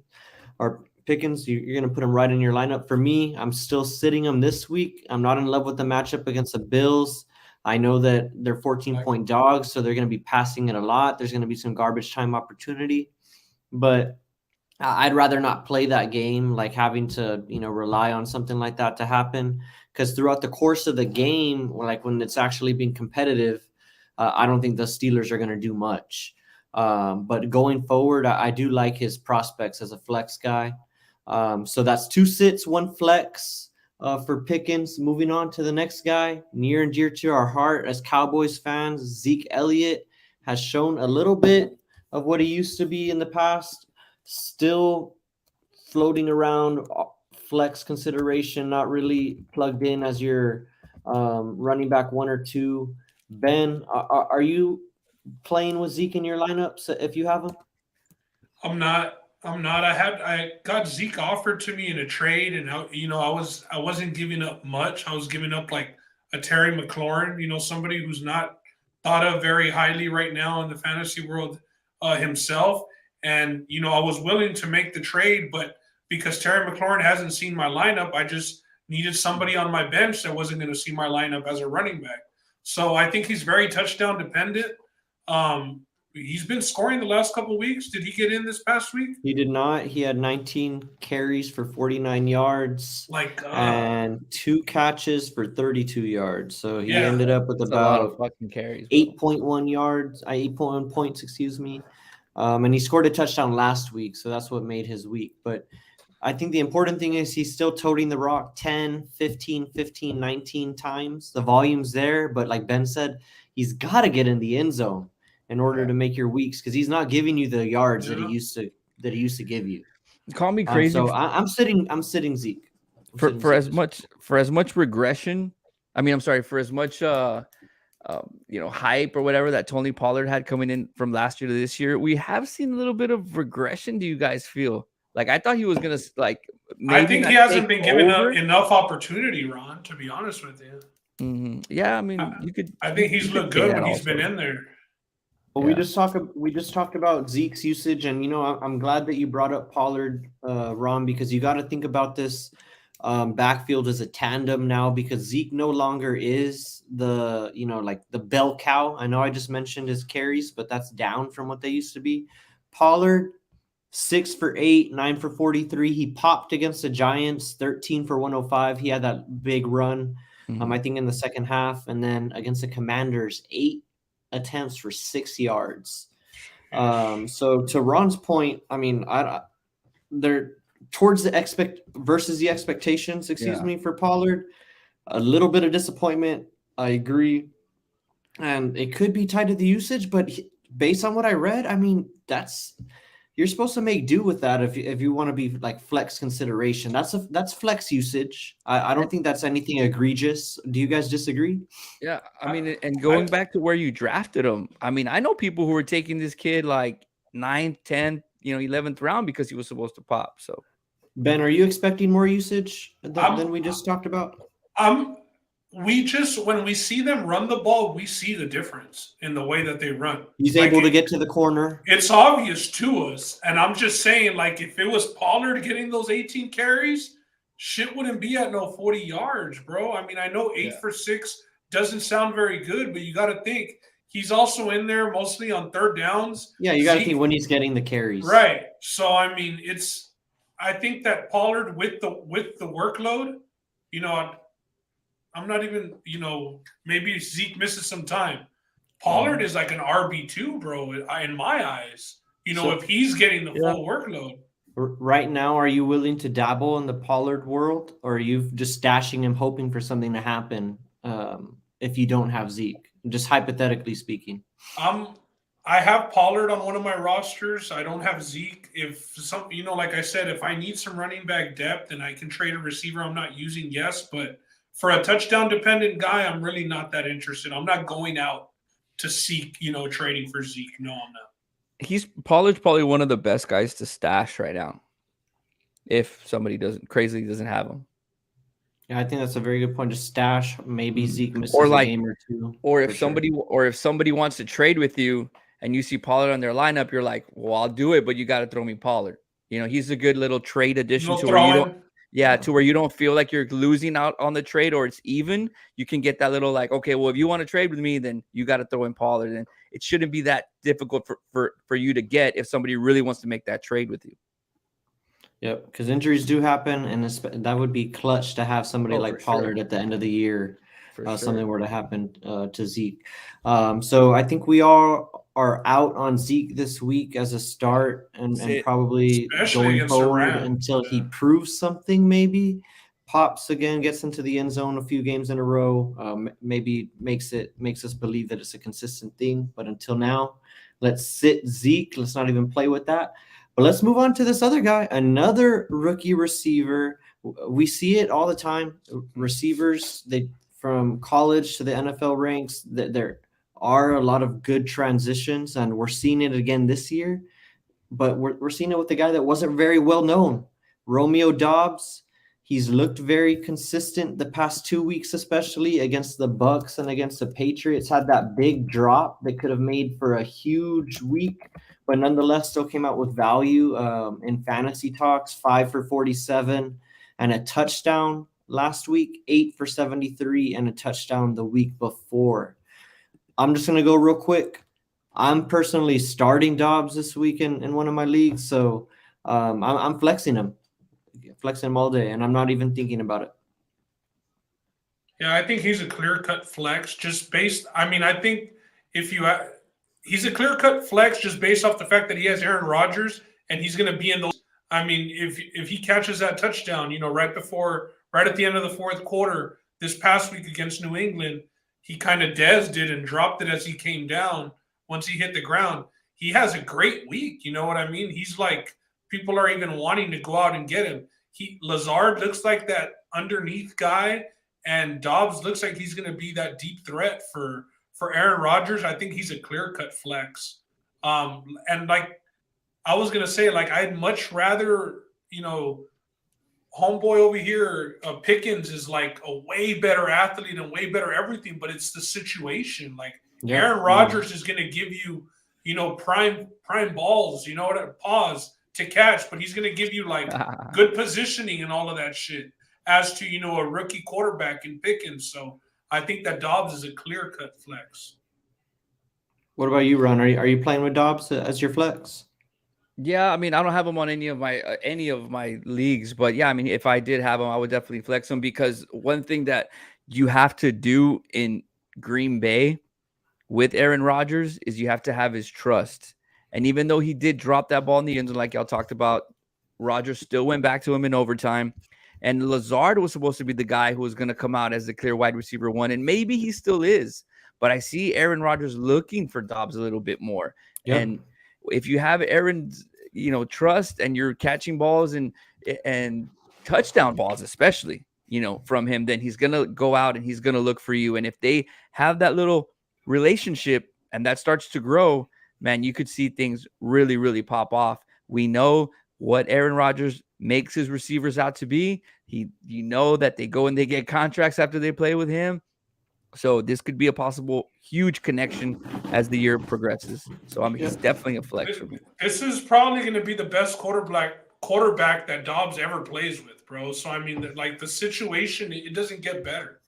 you're going to put him right in your lineup. For me, I'm still sitting him this week. I'm not in love with the matchup against the Bills. I know that they're 14-point dogs, so they're going to be passing it a lot. There's going to be some garbage time opportunity. But I'd rather not play that game, like having to, rely on something like that to happen. Because throughout the course of the game, like when it's actually being competitive, I don't think the Steelers are going to do much. But going forward, I do like his prospects as a flex guy. So that's 2 sits, 1 flex. For Pickens. Moving on to the next guy, near and dear to our heart as Cowboys fans, Zeke Elliott has shown a little bit of what he used to be in the past, still floating around flex consideration, not really plugged in as your running back 1 or 2. Ben, are you playing with Zeke in your lineups if you have him? I'm not. I got Zeke offered to me in a trade, and I wasn't giving up much. I was giving up like a Terry McLaurin, somebody who's not thought of very highly right now in the fantasy world himself. And, I was willing to make the trade, but because Terry McLaurin hasn't seen my lineup, I just needed somebody on my bench that wasn't going to see my lineup as a running back. So I think he's very touchdown dependent. He's been scoring the last couple of weeks. Did he get in this past week? He did not. He had 19 carries for 49 yards and 2 catches for 32 yards. So he ended up with about a lot of fucking carries, 8.1 yards, 8.1 points, excuse me. And he scored a touchdown last week, so that's what made his week. But I think the important thing is he's still toting the rock 10, 15, 15, 19 times. The volume's there, but like Ben said, he's got to get in the end zone in order to make your weeks, because he's not giving you the yards that he used to give you. Call me crazy. So I'm sitting Zeke. For as much regression. I mean, I'm sorry, for as much hype or whatever that Tony Pollard had coming in from last year to this year, we have seen a little bit of regression. Do you guys feel like I thought he was gonna I think he hasn't been given enough opportunity, Ron. To be honest with you. Mm-hmm. Yeah, I mean, I think he's looked good when he's been in there. Well, we just talked about Zeke's usage, and I'm glad that you brought up Pollard, Ron, because you got to think about this backfield as a tandem now, because Zeke no longer is the the bell cow. I know I just mentioned his carries, but that's down from what they used to be. Pollard, 6 for 8, 9 for 43. He popped against the Giants, 13 for 105. He had that big run, I think in the second half, and then against the Commanders, 8 attempts for 6 yards. So to Ron's point, I mean, they're towards the expectations, for Pollard. A little bit of disappointment, I agree, and it could be tied to the usage. But based on what I read, I mean, you're supposed to make do with that if you want to be like flex consideration. That's flex usage. I don't think that's anything egregious. Do you guys disagree? Yeah, I mean, and going back to where you drafted him, I mean, I know people who were taking this kid like 9th, 10th, 11th round because he was supposed to pop. So, Ben, are you expecting more usage than we just talked about? When we see them run the ball, we see the difference in the way that they run. He's able to get to the corner. It's obvious to us. And I'm just saying, if it was Pollard getting those 18 carries, shit wouldn't be at no 40 yards, bro. I mean, I know 8 for 6 doesn't sound very good, but you got to think he's also in there mostly on third downs. Yeah, you got to think when he's getting the carries. Right. So, I mean, I think that Pollard with the workload, I'm not even, maybe Zeke misses some time. Pollard is like an RB2, bro, in my eyes. If he's getting the full workload. Right now, are you willing to dabble in the Pollard world, or are you just stashing him, hoping for something to happen if you don't have Zeke? Just hypothetically speaking. I have Pollard on one of my rosters. I don't have Zeke. If like I said, if I need some running back depth and I can trade a receiver I'm not using, yes, but for a touchdown-dependent guy, I'm really not that interested. I'm not going out to seek, trading for Zeke. No, I'm not. Pollard's probably one of the best guys to stash right now, if somebody doesn't have him. Yeah, I think that's a very good point. Just stash. Maybe Zeke misses a game or two. Or if somebody wants to trade with you and you see Pollard on their lineup, you're like, well, I'll do it, but you got to throw me Pollard. He's a good little trade addition to where you don't. Yeah, to where you don't feel like you're losing out on the trade or it's even. You can get that little okay, well, if you want to trade with me, then you got to throw in Pollard. And it shouldn't be that difficult for you to get if somebody really wants to make that trade with you. Yep, because injuries do happen, and that would be clutch to have somebody like Pollard at the end of the year. Something were to happen to Zeke. So I think we all are out on Zeke this week as a start, and probably especially going forward until he proves something. Maybe pops again, gets into the end zone a few games in a row. Maybe makes us believe that it's a consistent thing. But until now, let's sit Zeke. Let's not even play with that. But let's move on to this other guy, another rookie receiver. We see it all the time. Receivers, from college to the NFL ranks, there are a lot of good transitions, and we're seeing it again this year. But we're seeing it with the guy that wasn't very well known, Romeo Dobbs. He's looked very consistent the past 2 weeks, especially against the Bucks and against the Patriots. Had that big drop that could have made for a huge week, but nonetheless still came out with value in fantasy talks. 5 for 47 and a touchdown last week. 8 for 73 and a touchdown the week before. I'm just gonna go real quick. I'm personally starting Dobbs this week in one of my leagues, so I'm flexing him all day, and I'm not even thinking about it. Yeah, I think he's a clear-cut flex just based – I mean, I think if you he's a clear-cut flex just based off the fact that he has Aaron Rodgers and he's going to be in the – I mean, if he catches that touchdown, right at the end of the fourth quarter this past week against New England, he kind of dezzed it and dropped it as he came down once he hit the ground. He has a great week, you know what I mean? He's like – people are even wanting to go out and get him. Lazard looks like that underneath guy, and Dobbs looks like he's going to be that deep threat for Aaron Rodgers. I think he's a clear-cut flex. And like I was going to say, like I'd much rather, homeboy over here, Pickens is like a way better athlete and way better everything, but it's the situation. Like Aaron Rodgers is going to give you, prime balls, pause to catch, but he's going to give you like good positioning and all of that shit as to, a rookie quarterback in Pickens. So I think that Dobbs is a clear-cut flex. What about you, Ron? Are you playing with Dobbs as your flex? Yeah, I mean, I don't have him on any of my leagues, but yeah, I mean, if I did have him, I would definitely flex him, because one thing that you have to do in Green Bay with Aaron Rodgers is you have to have his trust. And even though he did drop that ball in the end zone, like y'all talked about, Rodgers still went back to him in overtime. And Lazard was supposed to be the guy who was going to come out as the clear wide receiver one. And maybe he still is. But I see Aaron Rodgers looking for Dobbs a little bit more. Yep. And if you have Aaron's, trust, and you're catching balls and touchdown balls, especially, from him, then he's going to go out and he's going to look for you. And if they have that little relationship and that starts to grow, man, you could see things really, really pop off. We know what Aaron Rodgers makes his receivers out to be. That they go and they get contracts after they play with him. So this could be a possible huge connection as the year progresses. So I mean, he's definitely a flex for me. This is probably going to be the best quarterback that Dobbs ever plays with, bro. So I mean, like the situation, it doesn't get better.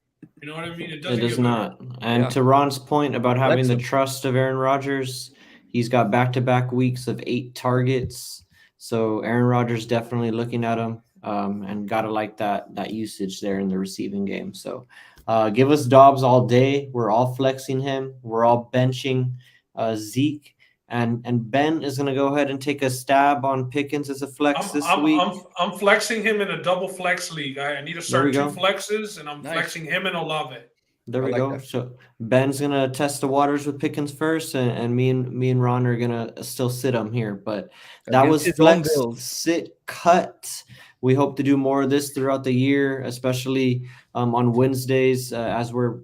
You know what I mean? It does not. And to Ron's point about having the trust of Aaron Rodgers, he's got back-to-back weeks of 8 targets. So Aaron Rodgers definitely looking at him, and got to like that usage there in the receiving game. So give us Dobbs all day. We're all flexing him. We're all benching Zeke. And Ben is going to go ahead and take a stab on Pickens as a flex this week. I'm flexing him in a double flex league. I need to start 2 flexes, and I'm flexing him and Olave. There we go. That. So Ben's gonna test the waters with Pickens first, and me and Ron are gonna still sit him here. But that was flex, sit, cut. We hope to do more of this throughout the year, especially on Wednesdays as we're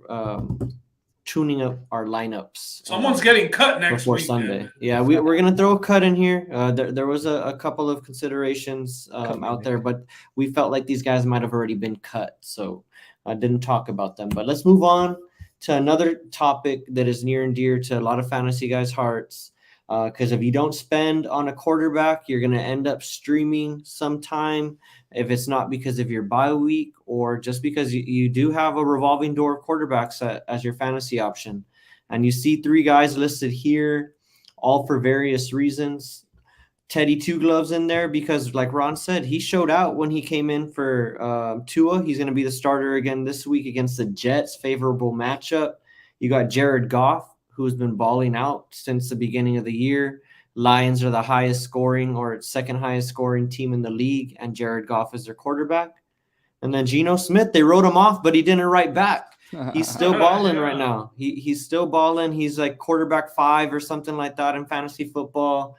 tuning up our lineups. Someone's getting cut next before week, Sunday. Man. Yeah, we're gonna throw a cut in here. There was a couple of considerations out there, but we felt like these guys might have already been cut, so I didn't talk about them. But let's move on to another topic that is near and dear to a lot of fantasy guys' hearts. Because if you don't spend on a quarterback, you're going to end up streaming sometime, if it's not because of your bye week or just because you do have a revolving door of quarterbacks as your fantasy option. And you see 3 guys listed here, all for various reasons. Teddy Two Gloves in there because, like Ron said, he showed out when he came in for Tua. He's going to be the starter again this week against the Jets. Favorable matchup. You got Jared Goff, who's been balling out since the beginning of the year. Lions are the highest scoring or second highest scoring team in the league, and Jared Goff is their quarterback. And then Geno Smith, they wrote him off, but he didn't write back. He's still balling right now. He's still balling. He's like quarterback 5 or something like that in fantasy football.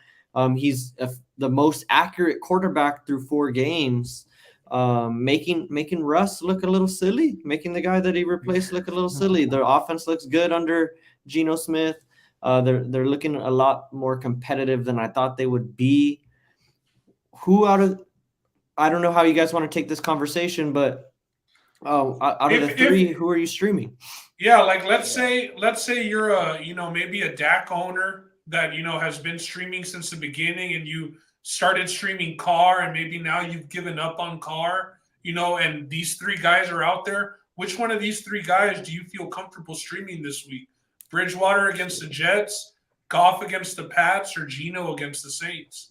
He's the most accurate quarterback through 4 games, making Russ look a little silly, making the guy that he replaced look a little silly. The offense looks good under Geno Smith. They're looking a lot more competitive than I thought they would be. Who out of I don't know how you guys want to take this conversation, but out of the three, who are you streaming? Yeah, like let's say you're maybe a DAC owner that has been streaming since the beginning, and you started streaming Carr, and maybe now you've given up on Carr, and these three guys are out there. Which one of these three guys do you feel comfortable streaming this week? Bridgewater against the Jets, Goff against the Pats, or Geno against the Saints?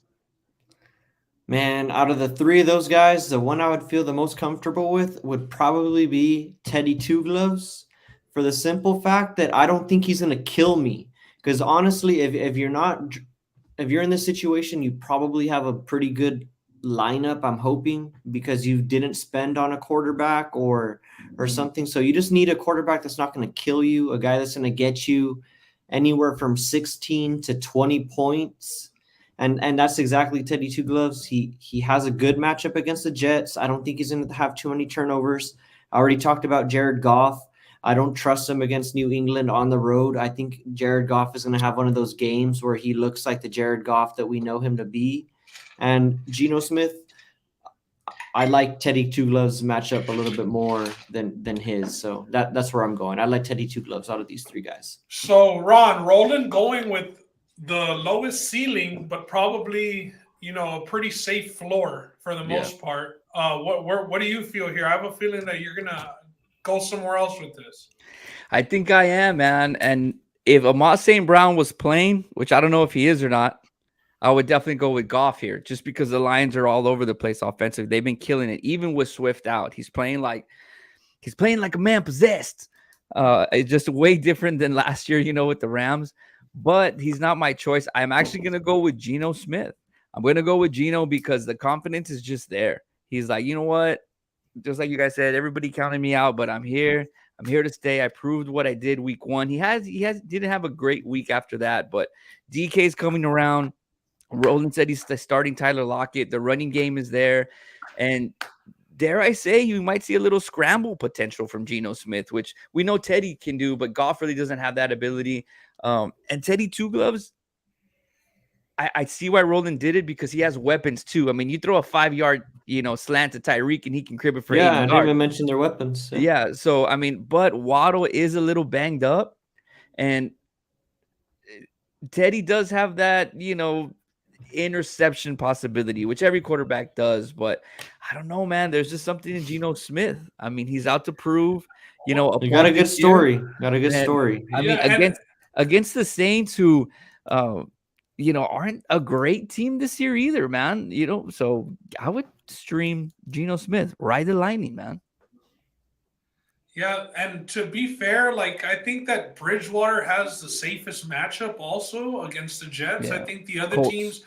Man, out of the three of those guys, the one I would feel the most comfortable with would probably be Teddy Two Gloves, for the simple fact that I don't think he's going to kill me. Because honestly, if you're in this situation, you probably have a pretty good lineup, I'm hoping, because you didn't spend on a quarterback or something. So you just need a quarterback that's not going to kill you, a guy that's going to get you anywhere from 16 to 20 points. And that's exactly Teddy Two Gloves. He has a good matchup against the Jets. I don't think he's going to have too many turnovers. I already talked about Jared Goff. I don't trust him against New England on the road. I think Jared Goff is going to have one of those games where he looks like the Jared Goff that we know him to be. And Geno Smith, I like Teddy Two Gloves matchup a little bit more than his. So that's where I'm going. I like Teddy Two Gloves out of these three guys. So, Ron, Roland going with the lowest ceiling, but probably, a pretty safe floor for the most part. What do you feel here? I have a feeling that you're going to go somewhere else with this. I think I am, man. And if Amon St. Brown was playing, which I don't know if he is or not, I would definitely go with Goff here, just because the Lions are all over the place offensively. They've been killing it, even with Swift out. He's playing like a man possessed. It's just way different than last year, with the Rams. But he's not my choice. I'm actually going to go with Geno Smith. I'm going to go with Geno because the confidence is just there. He's like, you know what? Just like you guys said, everybody counted me out, but I'm here. I'm here to stay. I proved what I did week one. He didn't have a great week after that, but DK's coming around. Roland said he's starting Tyler Lockett. The running game is there. And dare I say, you might see a little scramble potential from Geno Smith, which we know Teddy can do, but Goff really doesn't have that ability. And Teddy Two Gloves, I see why Roland did it, because he has weapons too. I mean, you throw a 5-yard, slant to Tyreek and he can crib it for 80 yards. I didn't even mention their weapons. Yeah. So, I mean, but Waddle is a little banged up, and Teddy does have that, interception possibility, which every quarterback does. But I don't know, man. There's just something in Geno Smith. I mean, he's out to prove, you got a good story. Got a good story. I mean, against the Saints, who, aren't a great team this year either, man. So I would stream Geno Smith. Ride the lightning, man. Yeah, and to be fair, I think that Bridgewater has the safest matchup also against the Jets. Yeah. I think the other Colts. Teams,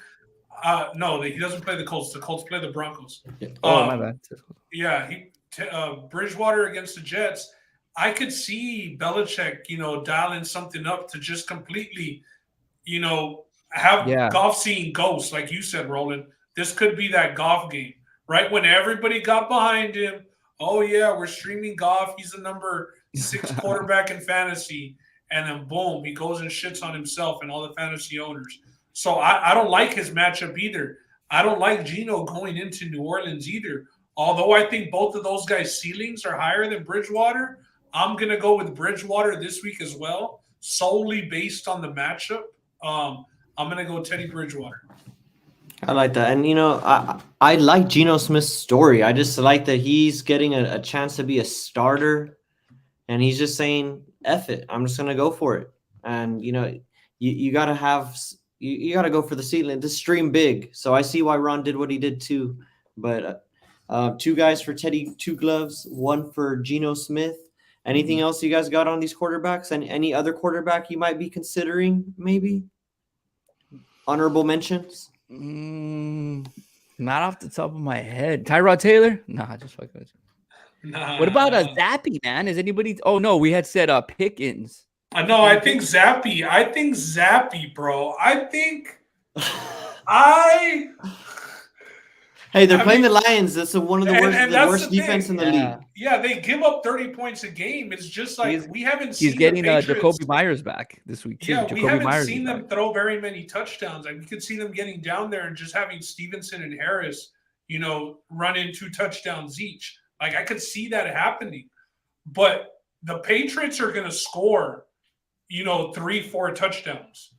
no, he doesn't play the Colts. The Colts play the Broncos. My bad. Yeah, Bridgewater against the Jets. I could see Belichick, dialing something up to just completely, have Goff seeing ghosts, like you said, Roland. This could be that Goff game, right? When everybody got behind him. Oh, yeah, we're streaming Goff. He's the number 6 quarterback in fantasy. And then, boom, he goes and shits on himself and all the fantasy owners. So I don't like his matchup either. I don't like Geno going into New Orleans either. Although I think both of those guys' ceilings are higher than Bridgewater, I'm going to go with Bridgewater this week as well, solely based on the matchup. I'm going to go Teddy Bridgewater. I like that. And, I like Geno Smith's story. I just like that he's getting a chance to be a starter, and he's just saying, F it. I'm just going to go for it. And, you got to you got to go for the ceiling to stream big. So I see why Ron did what he did too. But 2 guys for Teddy Two Gloves, 1 for Geno Smith. Anything else you guys got on these quarterbacks? And any other quarterback you might be considering, maybe? Honorable mentions? Not off the top of my head. Tyrod Taylor? Nah, just fucking with you. Nah. What about Zappy, man? Is anybody? Oh no, we had said Pickens. No, I think Zappy, bro. Hey, they're playing the Lions. That's one of the worst defense in the league. Yeah, they give up 30 points a game. It's just like we haven't seen. He's getting Jacoby Myers back this week too. Yeah, Jacoby we haven't Myers seen them throw very many touchdowns. We could see them getting down there and just having Stevenson and Harris, run in 2 touchdowns each. Like, I could see that happening. But the Patriots are going to score, 3-4 touchdowns.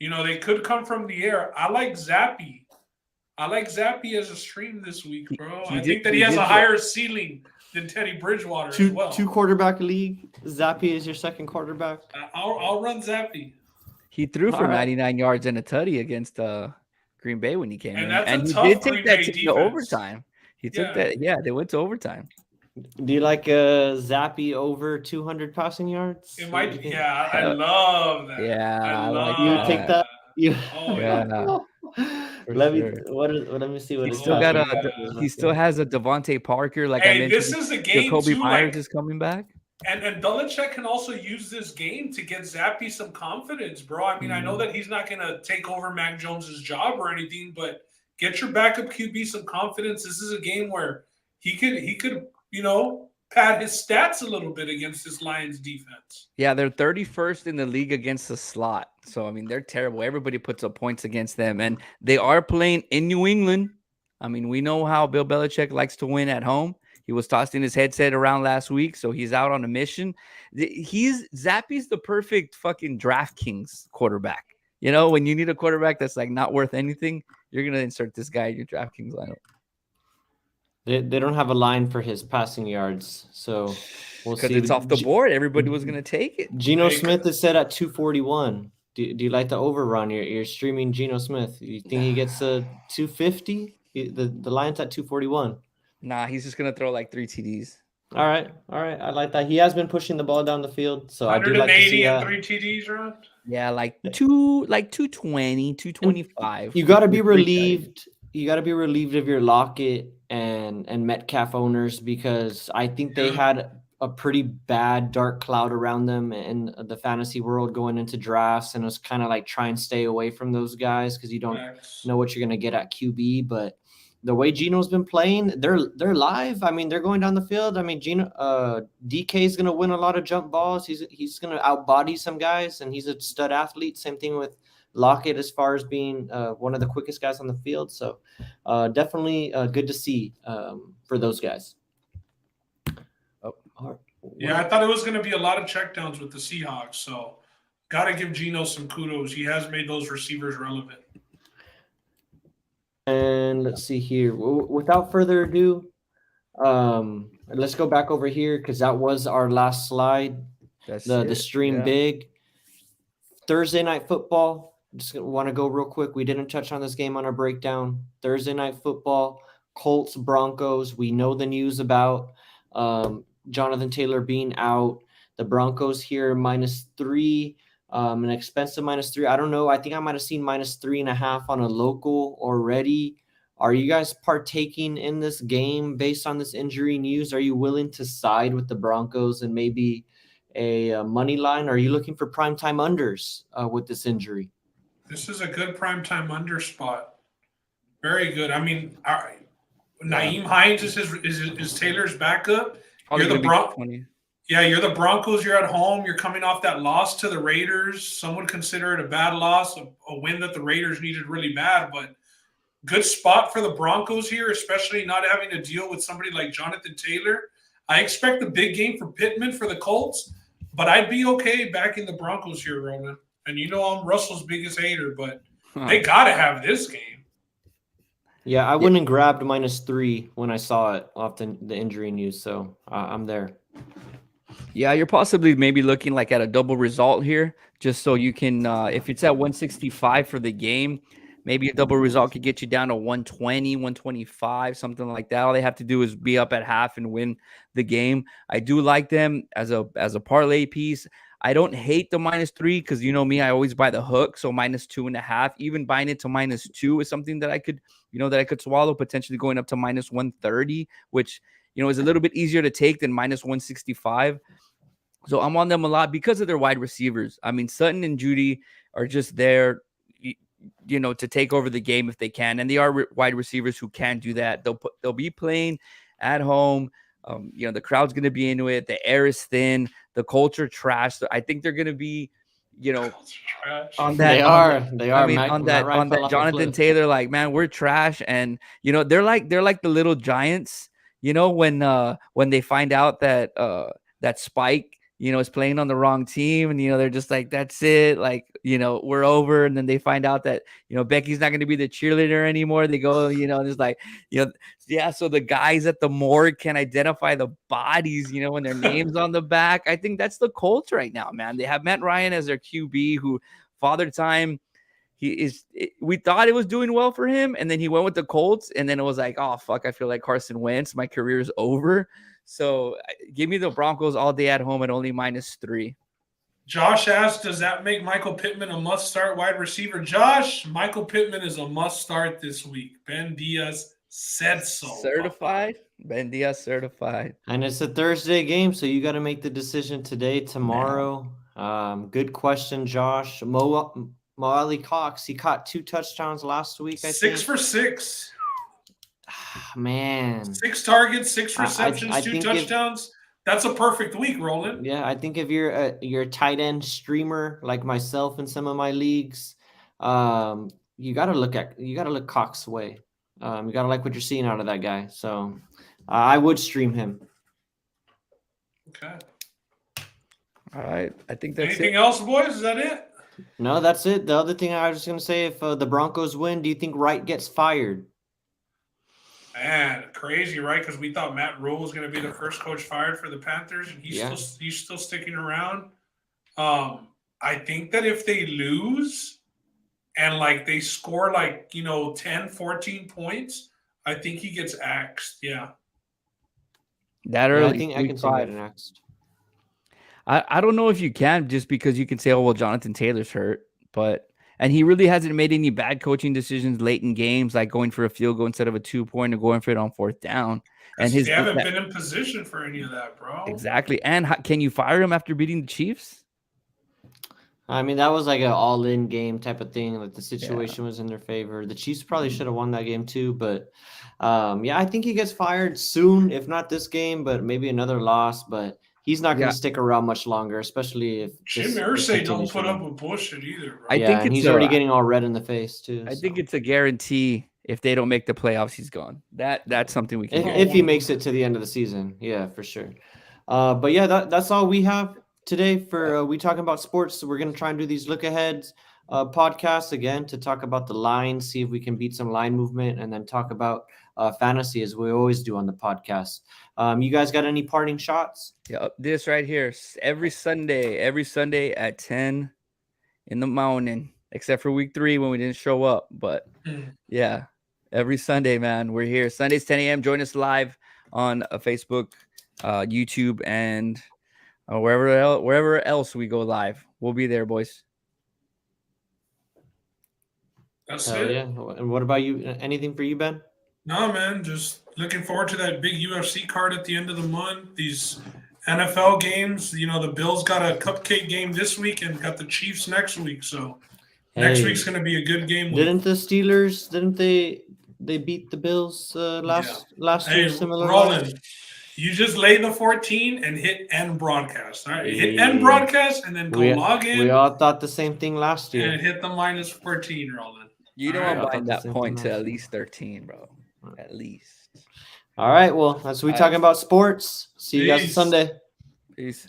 They could come from the air. I like Zappy. As a stream this week, bro. I think that he has a higher ceiling than Teddy Bridgewater as well. 2 quarterback league. Zappy is your second quarterback. I'll run Zappy. He threw for 99 yards and a tutty against Green Bay when he came in. And he did take that to overtime. He took that. Yeah, they went to overtime. Do you like Zappy over 200 passing yards? It might. Yeah, I love that. Yeah, I love you would take that. Let me see what he still has a Devontae Parker. Like I mentioned, this is a game Jacoby too. Myers is coming back. And Belichick can also use this game to get Zappy some confidence, bro. I mean, I know that he's not going to take over Mac Jones's job or anything, but get your backup QB some confidence. This is a game where he could pad his stats a little bit against this Lions defense. Yeah, they're 31st in the league against the slot. So, I mean, they're terrible. Everybody puts up points against them. And they are playing in New England. I mean, we know how Bill Belichick likes to win at home. He was tossing his headset around last week, so he's out on a mission. Zappy's the perfect fucking DraftKings quarterback. When you need a quarterback that's like not worth anything, you're going to insert this guy in your DraftKings lineup. They don't have a line for his passing yards, so we'll see. Because it's off the board. Everybody was going to take it. Geno Smith is set at 241. Do you like the overrun? You're streaming Geno Smith. You think he gets a 250? The line's at 241. Nah, he's just going to throw like 3 TDs. All right. I like that. He has been pushing the ball down the field, so I do like to see that. 3 TDs, right? Yeah, like 220, 225. You got to be relieved. You got to be relieved of your Lockett and Metcalf owners, because I think they had a pretty bad dark cloud around them in the fantasy world going into drafts, and it was kind of like try and stay away from those guys because you don't know what you're going to get at QB. But the way Geno's been playing, they're live. I mean, they're going down the field. I mean, DK is going to win a lot of jump balls. He's going to outbody some guys, and he's a stud athlete. Same thing with Lockett as far as being one of the quickest guys on the field. So definitely good to see for those guys. Yeah, I thought it was going to be a lot of checkdowns with the Seahawks. So got to give Geno some kudos. He has made those receivers relevant. And let's see here. Without further ado, let's go back over here because that was our last slide. The stream big. Thursday night football. Just want to go real quick. We didn't touch on this game on our breakdown. Thursday night football, Colts, Broncos. We know the news about Jonathan Taylor being out. The Broncos here -3, an expensive -3. I don't know. I think I might have seen -3.5 on a local already. Are you guys partaking in this game based on this injury news? Are you willing to side with the Broncos and maybe a money line? Are you looking for primetime unders with this injury? This is a good primetime under spot. Very good. I mean, all right. Nyheim Hines is Taylor's backup. You're the Broncos. You're at home. You're coming off that loss to the Raiders. Some would consider it a bad loss, a win that the Raiders needed really bad. But good spot for the Broncos here, especially not having to deal with somebody like Jonathan Taylor. I expect a big game for Pittman for the Colts, but I'd be okay backing the Broncos here, Roman. And I'm Russell's biggest hater, but they got to have this game. Yeah, I went and grabbed -3 when I saw it off the injury news, so I'm there. Yeah, you're possibly maybe looking like at a double result here, just so you can, if it's at 165 for the game, maybe a double result could get you down to 120, 125, something like that. All they have to do is be up at half and win the game. I do like them as a parlay piece. I don't hate the -3 because you know me, I always buy the hook. So -2.5, even buying it to -2 is something that I could swallow, potentially going up to -130, which is a little bit easier to take than -165. So I'm on them a lot because of their wide receivers. I mean, Sutton and Judy are just there, to take over the game if they can, and they are wide receivers who can do that. They'll be playing at home. The crowd's going to be into it. The air is thin. The culture trash. So I think they're going to be you know, Trash. on that. They on are. that- They are. I mean, Matt on Ryan that fell off a Jonathan cliff. Taylor, like, man, we're trash, and they're like the little Giants. When they find out that that Spike, is playing on the wrong team, and they're just like, that's it, like, we're over, and then they find out that Becky's not going to be the cheerleader anymore. They go, just like, yeah. So the guys at the morgue can identify the bodies, when their names on the back. I think that's the Colts right now, man. They have Matt Ryan as their QB, who Father Time. We thought it was doing well for him, and then he went with the Colts, and then it was like, oh fuck, I feel like Carson Wentz, my career's over. So give me the Broncos all day at home at only -3. Josh asked, does that make Michael Pittman a must-start wide receiver? Josh, Michael Pittman is a must-start this week. Ben Diaz said so. Certified? Ben Diaz certified. And it's a Thursday game, so you got to make the decision today, tomorrow. Good question, Josh. Mo Ali Cox, he caught 2 touchdowns last week, I think. 6 for 6. Man. 6 targets, 6 receptions, I 2 think touchdowns. That's a perfect week, Roland. Yeah, I think if you're a tight end streamer like myself in some of my leagues, you gotta look Cox's way. You gotta like what you're seeing out of that guy. So I would stream him. Okay. All right. I think that's Anything it. else, boys? Is that it? No, that's it. The other thing I was just gonna say, if the Broncos win, do you think Wright gets fired? Man, crazy, right? Because we thought Matt Rule was going to be the first coach fired for the Panthers, and he's still sticking around. I think that if they lose and like they score 10, 14 points, I think he gets axed. Yeah. That early. I think I can see that next. I don't know if you can, just because you can say, oh well, Jonathan Taylor's hurt, and he really hasn't made any bad coaching decisions late in games, like going for a field goal instead of a 2-point or going for it on 4th down. And they haven't been in position for any of that, bro. Exactly. And can you fire him after beating the Chiefs? I mean, that was like an all-in game type of thing. Like the situation was in their favor. The Chiefs probably should have won that game too. But I think he gets fired soon, if not this game, but maybe another loss. But he's not going to stick around much longer, especially if Jim Irsay don't put up with bullshit either, bro. I think he's already getting all red in the face too. I think it's a guarantee. If they don't make the playoffs, he's gone. That's something we can. If he makes it to the end of the season, yeah, for sure. But yeah, that's all we have today for we talking about sports. So we're gonna try and do these look aheads podcasts again to talk about the lines, see if we can beat some line movement, and then talk about fantasy as we always do on the podcast. You guys got any parting shots? Yeah, this right here. Every Sunday at 10 in the morning, except for week 3 when we didn't show up. But yeah, every Sunday, man, we're here. Sundays 10 a.m. Join us live on Facebook, YouTube, and wherever else we go live. We'll be there, boys. That's it. Yeah. And what about you? Anything for you, Ben? No, man. Just looking forward to that big UFC card at the end of the month. These NFL games. The Bills got a cupcake game this week and got the Chiefs next week. So next week's going to be a good game. Didn't the Steelers? Didn't they beat the Bills last year? Similar. Roland, you just lay the 14 and hit end broadcast. All right, hit end broadcast and then log in. We all thought the same thing last year. And hit the -14, Roland. I'm buying that point to at least 13, bro. At least. All right. Well, that's what we're talking about sports. See you guys on Sunday. Peace.